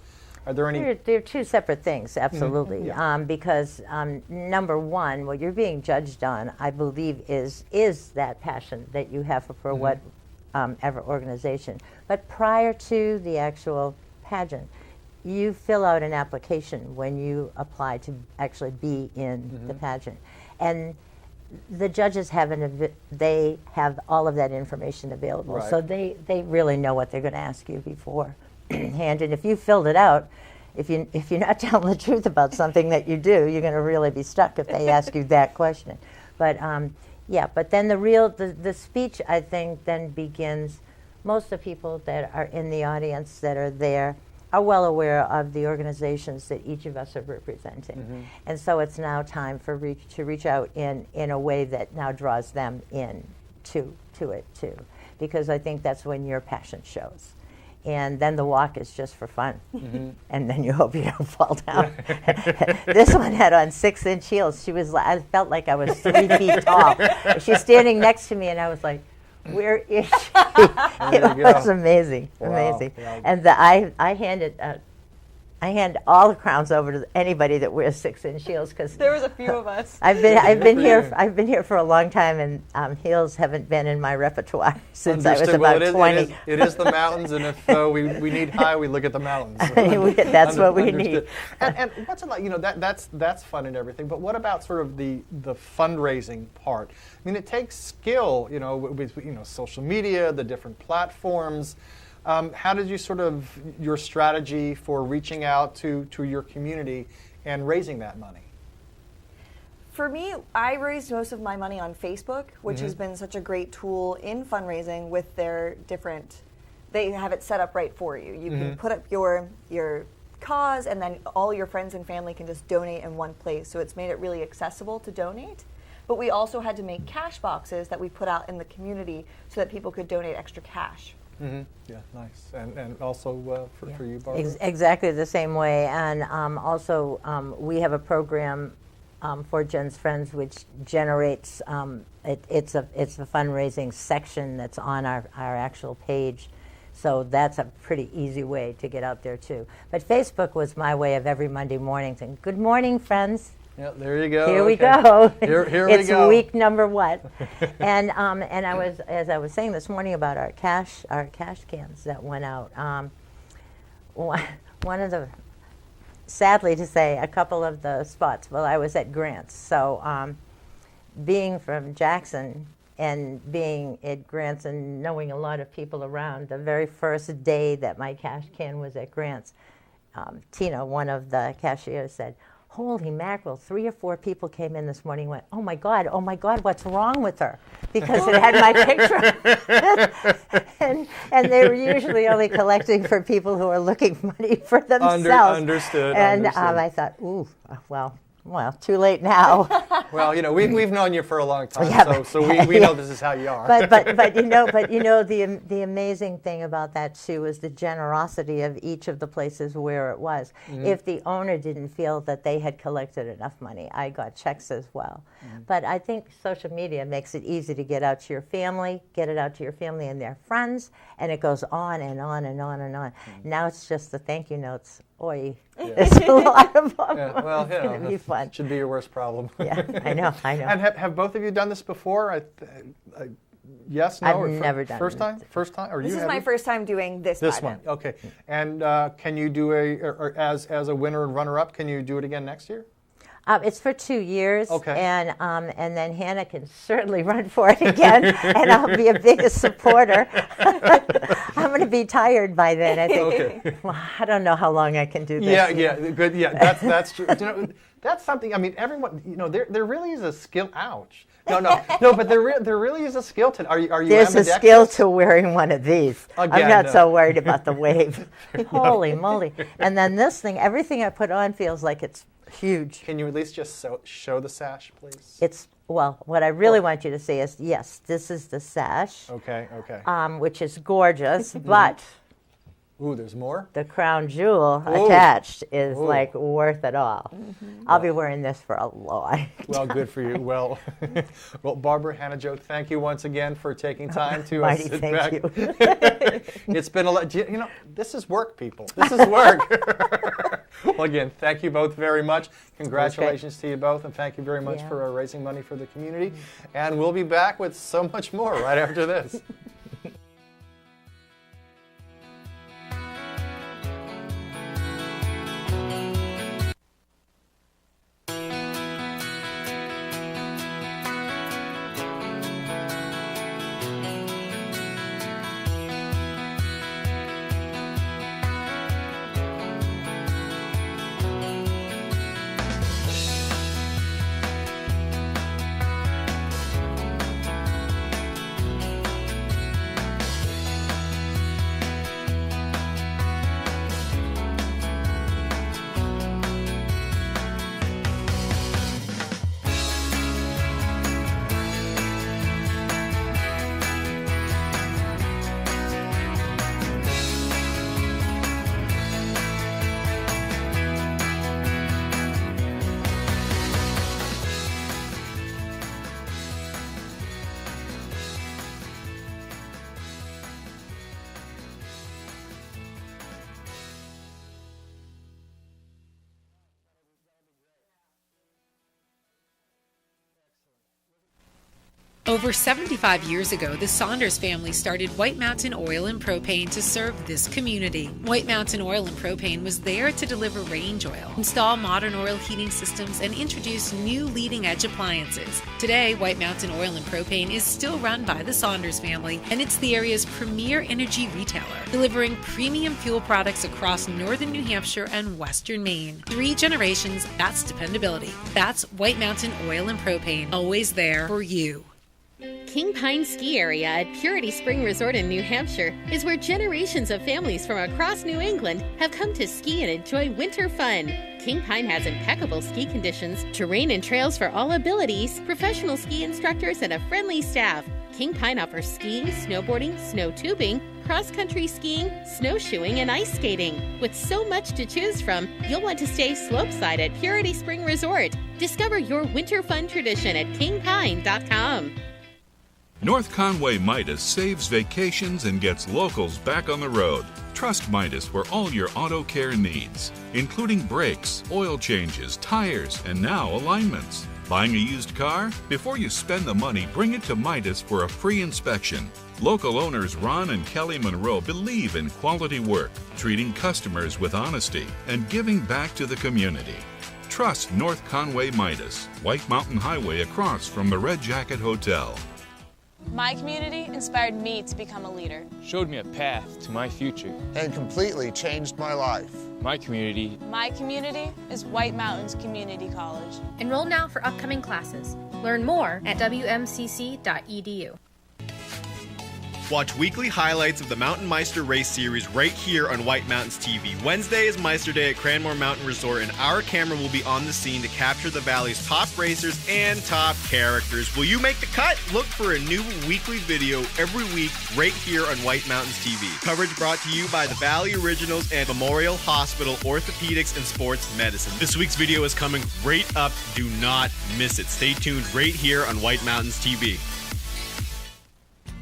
are there any? They're two separate things, absolutely. Because number one, what you're being judged on, I believe, is that passion that you have for whatever organization. But prior to the actual pageant, you fill out an application when you apply to actually be in the pageant. And the judges they have all of that information available. Right. So they really know what they're going to ask you beforehand. And if you filled it out, if you're not telling the truth about something that you do, you're going to really be stuck if they ask you that question. But but then the speech, I think, then begins. Most of the people that are in the audience that are there are well aware of the organizations that each of us are representing. And so it's now time to reach out in a way that now draws them in to it too. Because I think that's when your passion shows. And then the walk is just for fun. And then you hope you don't fall down. This one had on 6-inch heels. I felt like I was 3 feet tall. She's standing next to me, and I was like, where is she? It was amazing, amazing. Wow. And I hand all the crowns over to anybody that wears 6-inch heels, because there was a few of us. I've been here for a long time, and heels haven't been in my repertoire since I was about 20. It is the mountains, and if we need high, we look at the mountains. That's what we need. And what's it like? That's fun and everything. But what about sort of the fundraising part? I mean, it takes skill, with social media, the different platforms. How did you your strategy for reaching out to your community and raising that money? For me, I raised most of my money on Facebook, which has been such a great tool in fundraising with their they have it set up right for you. You can put up your cause, and then all your friends and family can just donate in one place. So it's made it really accessible to donate. But we also had to make cash boxes that we put out in the community so that people could donate extra cash. Yeah, nice. And also for you, Barbara? Exactly the same way. And also we have a program for Jen's Friends, which generates, it's a fundraising section that's on our actual page. So that's a pretty easy way to get out there too. But Facebook was my way of every Monday morning saying, "Good morning, friends." Yeah, there you go. Here we go. Here we it's go. week number what? And I was, as I was saying this morning about our cash cans that went out. One of the, sadly to say, a couple of the spots. Well, I was at Grants, so being from Jackson and being at Grants and knowing a lot of people around, the very first day that my cash can was at Grants, Tina, one of the cashiers, said, "Holy mackerel, 3 or 4 people came in this morning and went, oh my God, what's wrong with her?" Because it had my picture. and they were usually only collecting for people who are looking for money for themselves. Understood. And I thought, ooh, well, too late now. Well, we've known you for a long time, Yeah, so we know this is how you are. But the amazing thing about that too is the generosity of each of the places where it was. Mm-hmm. If the owner didn't feel that they had collected enough money, I got checks as well. Mm-hmm. But I think social media makes it easy to get out to your family, and their friends, and it goes on and on and on and on. Mm-hmm. Now it's just the thank you notes. Oy, there's a lot of them. Yeah, well, it's going to be fun. Should be your worst problem. Yeah, I know. And have both of you done this before? Yes, no? I've never done First it. time? First time? Or This you is have my it? first time doing this This one. one, okay. And can you do as a winner and runner-up, can you do it again next year? It's for 2 years, Okay. And then Hannah can certainly run for it again, and I'll be a biggest supporter. I'm going to be tired by then, I think. Okay. Well, I don't know how long I can do this. Yeah, good. Yeah, that's true. That's something. I mean, everyone. There really is a skill. Ouch. No, but there really is a skill to. Are you? There's a ambidextrous? skill to wearing one of these. Again, I'm not no. so worried about the wave. Holy moly! And then this thing, everything I put on feels like it's huge. Can you at least just show the sash, please? What I really want you to see is, yes, this is the sash. Okay. Which is gorgeous, but Ooh, there's more? the crown jewel Ooh. attached is Ooh. like worth it all. I'll be wearing this for a long Well, good for you. Well, Barbara, Hannah Jo, thank you once again for taking time to Mighty sit thank back. you. It's been a lot. This is work, people. This is work. Well, again, thank you both very much. Congratulations to you both, and thank you very much for raising money for the community. And we'll be back with so much more right after this. Over 75 years ago, the Saunders family started White Mountain Oil and Propane to serve this community. White Mountain Oil and Propane was there to deliver range oil, install modern oil heating systems, and introduce new leading-edge appliances. Today, White Mountain Oil and Propane is still run by the Saunders family, and it's the area's premier energy retailer, delivering premium fuel products across northern New Hampshire and western Maine. 3 generations, that's dependability. That's White Mountain Oil and Propane, always there for you. King Pine Ski Area at Purity Spring Resort in New Hampshire is where generations of families from across New England have come to ski and enjoy winter fun. King Pine has impeccable ski conditions, terrain and trails for all abilities, professional ski instructors, and a friendly staff. King Pine offers skiing, snowboarding, snow tubing, cross-country skiing, snowshoeing, and ice skating. With so much to choose from, you'll want to stay slopeside at Purity Spring Resort. Discover your winter fun tradition at kingpine.com. North Conway Midas saves vacations and gets locals back on the road. Trust Midas for all your auto care needs, including brakes, oil changes, tires, and now alignments. Buying a used car? Before you spend the money, bring it to Midas for a free inspection. Local owners Ron and Kelly Monroe believe in quality work, treating customers with honesty, and giving back to the community. Trust North Conway Midas, White Mountain Highway across from the Red Jacket Hotel. My community inspired me to become a leader. Showed me a path to my future. And completely changed my life. My community. My community is White Mountains Community College. Enroll now for upcoming classes. Learn more at wmcc.edu. Watch weekly highlights of the Mountain Meister Race Series right here on White Mountains TV. Wednesday is Meister Day at Cranmore Mountain Resort, and our camera will be on the scene to capture the Valley's top racers and top characters. Will you make the cut? Look for a new weekly video every week right here on White Mountains TV. Coverage brought to you by the Valley Originals and Memorial Hospital Orthopedics and Sports Medicine. This week's video is coming right up. Do not miss it. Stay tuned right here on White Mountains TV.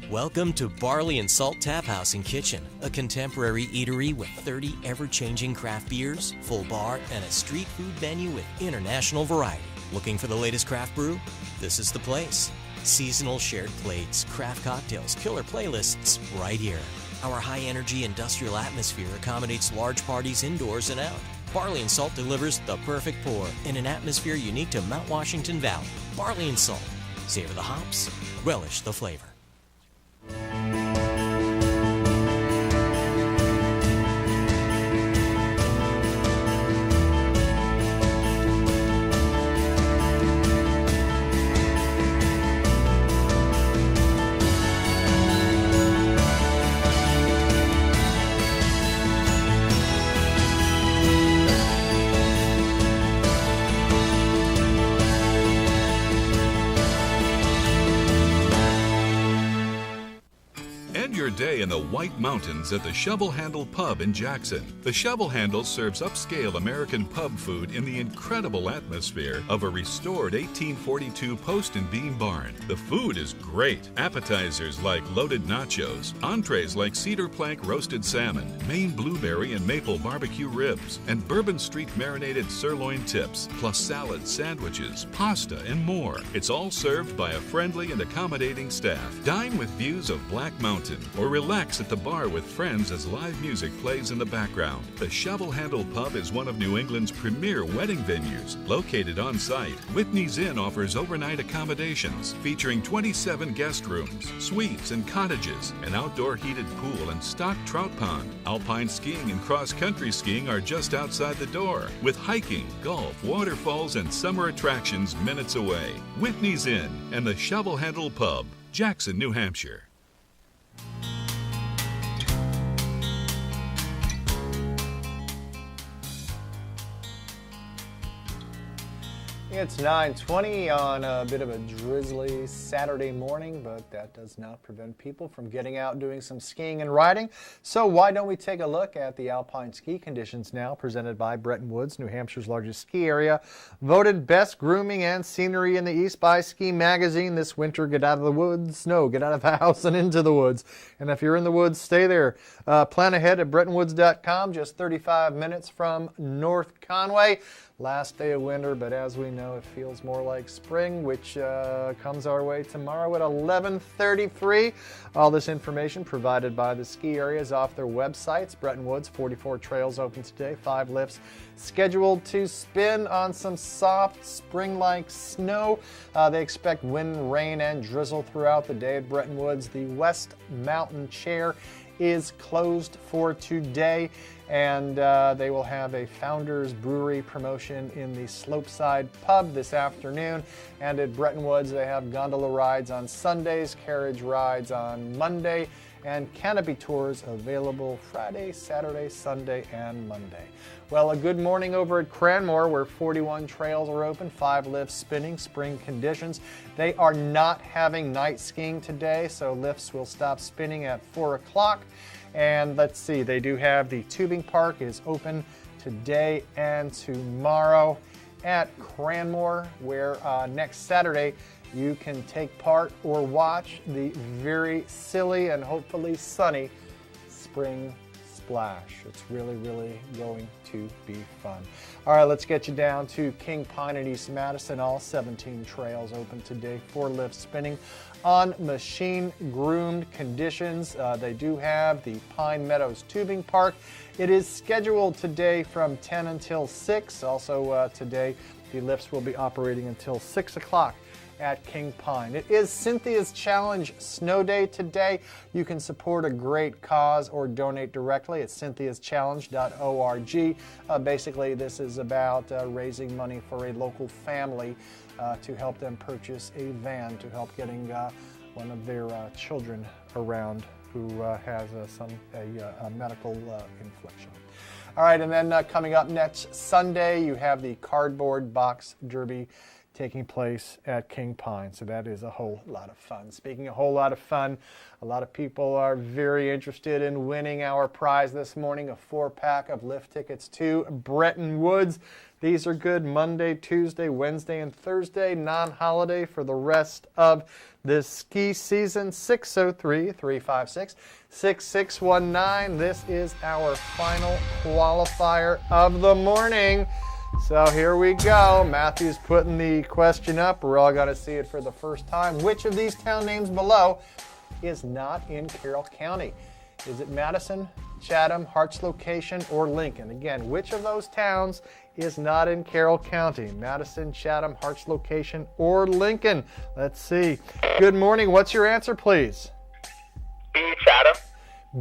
Welcome to Barley and Salt Tap House and Kitchen, a contemporary eatery with 30 ever-changing craft beers, full bar, and a street food menu with international variety. Looking for the latest craft brew? This is the place. Seasonal shared plates, craft cocktails, killer playlists, right here. Our high-energy industrial atmosphere accommodates large parties indoors and out. Barley and Salt delivers the perfect pour in an atmosphere unique to Mount Washington Valley. Barley and Salt. Savor the hops, relish the flavor. Day in the White Mountains at the Shovel Handle Pub in Jackson. The Shovel Handle serves upscale American pub food in the incredible atmosphere of a restored 1842 post and beam barn. The food is great. Appetizers like loaded nachos, entrees like cedar plank roasted salmon, Maine blueberry and maple barbecue ribs, and Bourbon Street marinated sirloin tips, plus salads, sandwiches, pasta, and more. It's all served by a friendly and accommodating staff. Dine with views of Black Mountain or relax at the bar with friends as live music plays in the background. The Shovel Handle Pub is one of New England's premier wedding venues. Located on site, Whitney's Inn offers overnight accommodations featuring 27 guest rooms, suites, and cottages, an outdoor heated pool and stocked trout pond. Alpine skiing and cross-country skiing are just outside the door, with hiking, golf, waterfalls, and summer attractions minutes away. Whitney's Inn and the Shovel Handle Pub, Jackson, New Hampshire. It's 9:20 on a bit of a drizzly Saturday morning, but that does not prevent people from getting out and doing some skiing and riding. So why don't we take a look at the alpine ski conditions now, presented by Bretton Woods, New Hampshire's largest ski area. Voted best grooming and scenery in the East by Ski Magazine this winter. Get out of the woods. No, get out of the house and into the woods. And if you're in the woods, stay there. Plan ahead at BrettonWoods.com, just 35 minutes from North Conway. Last day of winter, but as we know, it feels more like spring, which comes our way tomorrow at 11:33. All this information provided by the ski areas off their websites. Bretton Woods, 44 trails open today, 5 lifts scheduled to spin on some soft spring-like snow. They expect wind, rain, and drizzle throughout the day at Bretton Woods. The West Mountain Chair is closed for today, and they will have a Founders Brewery promotion in the Slopeside Pub this afternoon. And at Bretton Woods, they have gondola rides on Sundays, carriage rides on Monday, and canopy tours available Friday, Saturday, Sunday, and Monday. Well, a good morning over at Cranmore, where 41 trails are open, 5 lifts spinning, spring conditions. They are not having night skiing today, so lifts will stop spinning at 4 o'clock. And let's see, they do have the tubing park is open today and tomorrow. at Cranmore, where next Saturday you can take part or watch the very silly and hopefully sunny spring splash. It's really, really going to be fun. All right, let's get you down to King Pine in East Madison. All 17 trails open today for lift spinning on machine-groomed conditions. They do have the Pine Meadows Tubing Park. It is scheduled today from 10 until 6. Also today, the lifts will be operating until 6 o'clock at King Pine. It is Cynthia's Challenge Snow Day today. You can support a great cause or donate directly at cynthiaschallenge.org. Basically, this is about raising money for a local family to help them purchase a van to help getting one of their children around who has a medical infliction. All right, and then coming up next Sunday, you have the Cardboard Box Derby taking place at King Pine. So that is a whole lot of fun. Speaking of a whole lot of fun, a lot of people are very interested in winning our prize this morning, a 4-pack of lift tickets to Bretton Woods. These are good Monday, Tuesday, Wednesday, and Thursday, non-holiday for the rest of this ski season. 603-356-6619. This is our final qualifier of the morning. So here we go. Matthew's putting the question up. We're all going to see it for the first time. Which of these town names below is not in Carroll County? Is it Madison, Chatham, Harts Location, or Lincoln? Again, which of those towns is not in Carroll County? Madison, Chatham, Harts Location, or Lincoln? Let's see. Good morning. What's your answer, please? B, Chatham.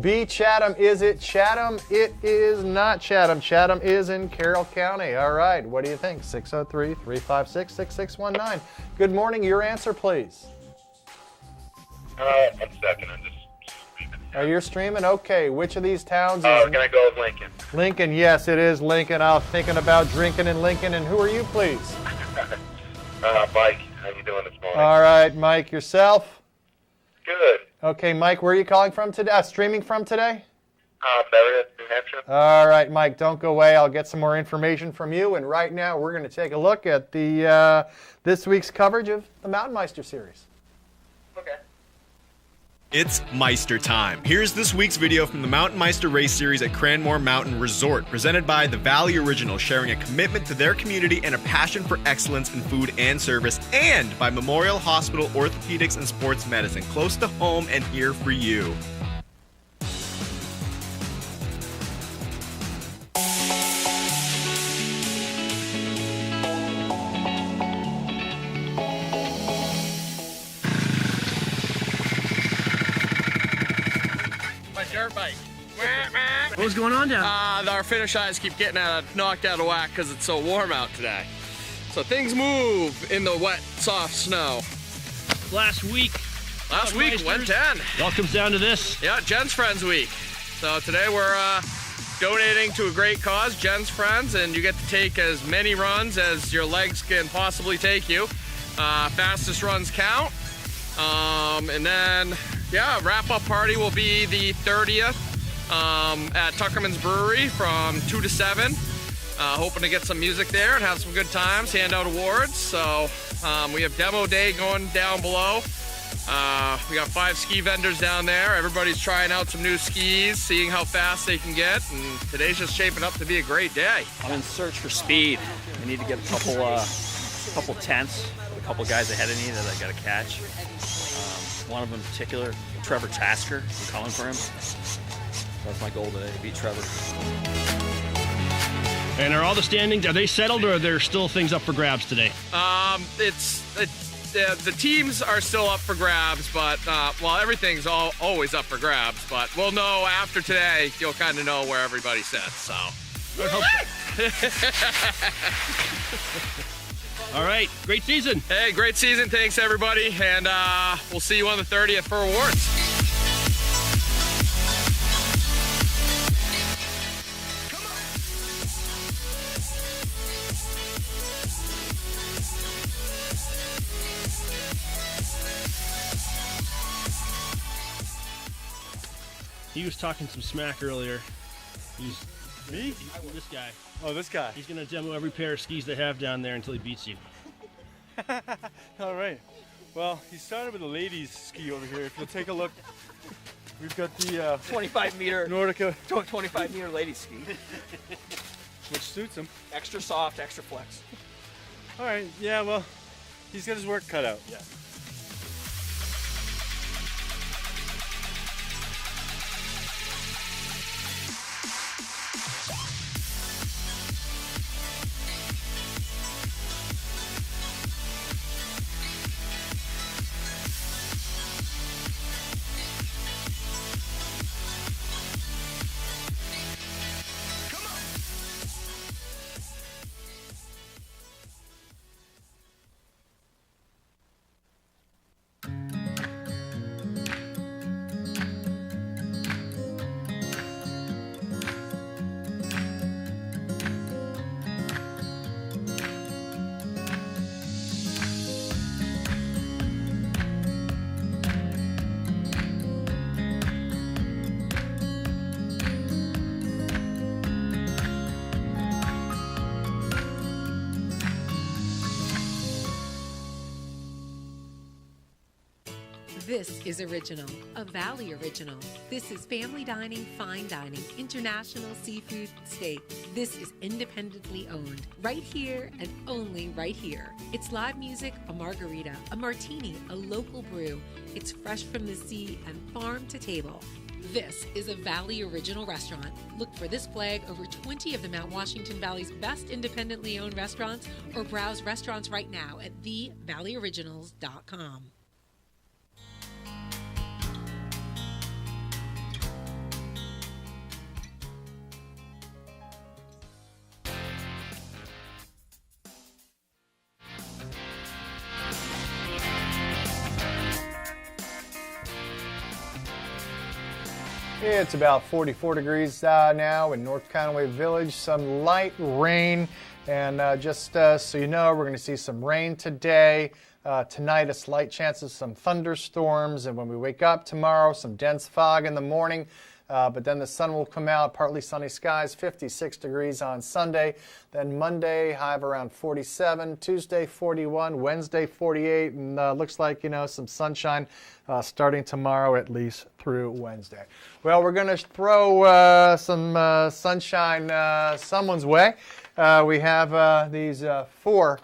B, Chatham. Is it Chatham? It is not Chatham. Chatham is in Carroll County. All right. What do you think? 603-356-6619. Good morning. Your answer, please. 1 second. I'm just streaming. Are you streaming? Okay. Which of these towns is... We're going to go with Lincoln. Lincoln. Yes, it is Lincoln. I was thinking about drinking in Lincoln. And who are you, please? Mike. How you doing this morning? All right, Mike. Yourself? Good. Okay, Mike, where are you calling from today? Streaming from today? Meredith, New Hampshire. All right, Mike, don't go away. I'll get some more information from you. And right now, we're going to take a look at the this week's coverage of the Mountain Meister Series. Okay. It's Meister time. Here's this week's video from the Mountain Meister Race Series at Cranmore Mountain Resort, presented by the Valley Original, sharing a commitment to their community and a passion for excellence in food and service, and by Memorial Hospital Orthopedics and Sports Medicine, close to home and here for you. Dirt bike. What's going on down? Our finish eyes keep getting knocked out of whack because it's so warm out today. So things move in the wet, soft snow. Last week went 10. It all comes down to this. Yeah, Jen's Friends Week. So today we're donating to a great cause, Jen's Friends, and you get to take as many runs as your legs can possibly take you. Fastest runs count. And then, yeah, wrap-up party will be the 30th at Tuckerman's Brewery from 2 to 7. Hoping to get some music there and have some good times, hand out awards. So we have demo day going down below. We got 5 ski vendors down there. Everybody's trying out some new skis, seeing how fast they can get, and today's just shaping up to be a great day. I'm in search for speed. I need to get a couple tenths, a couple guys ahead of me that I got to catch. One of them in particular, Trevor Tasker. I'm calling for him. That's my goal today, to beat Trevor. And are all the standings, are they settled or are there still things up for grabs today? The teams are still up for grabs, but, everything's always up for grabs, but we'll know after today, you'll kind of know where everybody sits, so. All right, great season. Hey, great season. Thanks, everybody. And we'll see you on the 30th for awards. He was talking some smack earlier. He's Me? This guy. Oh, this guy. He's going to demo every pair of skis they have down there until he beats you. All right. Well, he started with a ladies ski over here. If you'll take a look, we've got the 25-meter Nordica 25-meter lady ski. Which suits him. Extra soft, extra flex. All right. Yeah. Well, he's got his work cut out. Yeah. This is Original, a Valley original. This is family dining, fine dining, international seafood steak. This is independently owned, right here and only right here. It's live music, a margarita, a martini, a local brew. It's fresh from the sea and farm to table. This is a Valley Original restaurant. Look for this flag over 20 of the Mount Washington Valley's best independently owned restaurants, or browse restaurants right now at thevalleyoriginals.com. It's about 44 degrees now in North Conway Village. Some light rain, and just so you know, we're going to see some rain today. Tonight, a slight chance of some thunderstorms, and when we wake up tomorrow, some dense fog in the morning. But then the sun will come out, partly sunny skies, 56 degrees on Sunday. Then Monday, high of around 47. Tuesday, 41. Wednesday, 48. And looks like, some sunshine starting tomorrow, at least through Wednesday. Well, we're going to throw some sunshine someone's way. We have these 4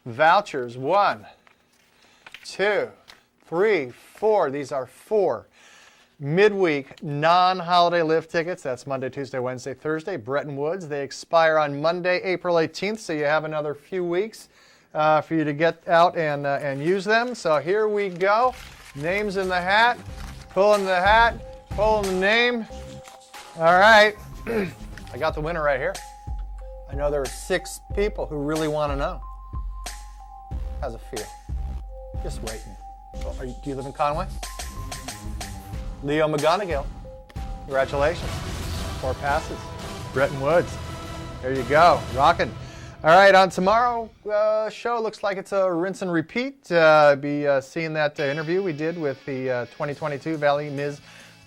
vouchers. 1, 2, 3, 4. These are 4 midweek non-holiday lift tickets. That's Monday, Tuesday, Wednesday, Thursday. Bretton Woods. They expire on Monday, April 18th, so you have another few weeks for you to get out and use them. So here we go. Names in the hat. Pulling the hat. Pulling the name. All right. I got the winner right here. I know there are 6 people who really want to know. How's it feel? Just waiting. Do you live in Conway? Leo McGonigal. Congratulations. 4 passes. Bretton Woods. There you go. Rocking. All right, on tomorrow's show, looks like it's a rinse and repeat. Be seeing that interview we did with the 2022 Valley Ms.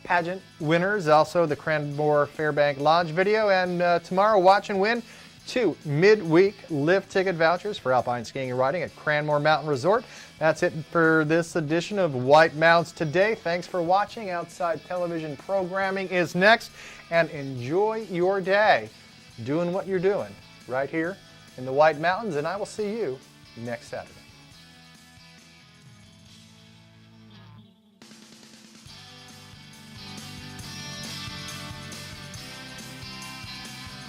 Pageant winners. Also, the Cranmore Fairbank Lodge video. And tomorrow, watch and win 2 midweek lift ticket vouchers for alpine skiing and riding at Cranmore Mountain Resort. That's it for this edition of White Mountains Today. Thanks for watching. Outside television programming is next. And enjoy your day doing what you're doing right here in the White Mountains. And I will see you next Saturday.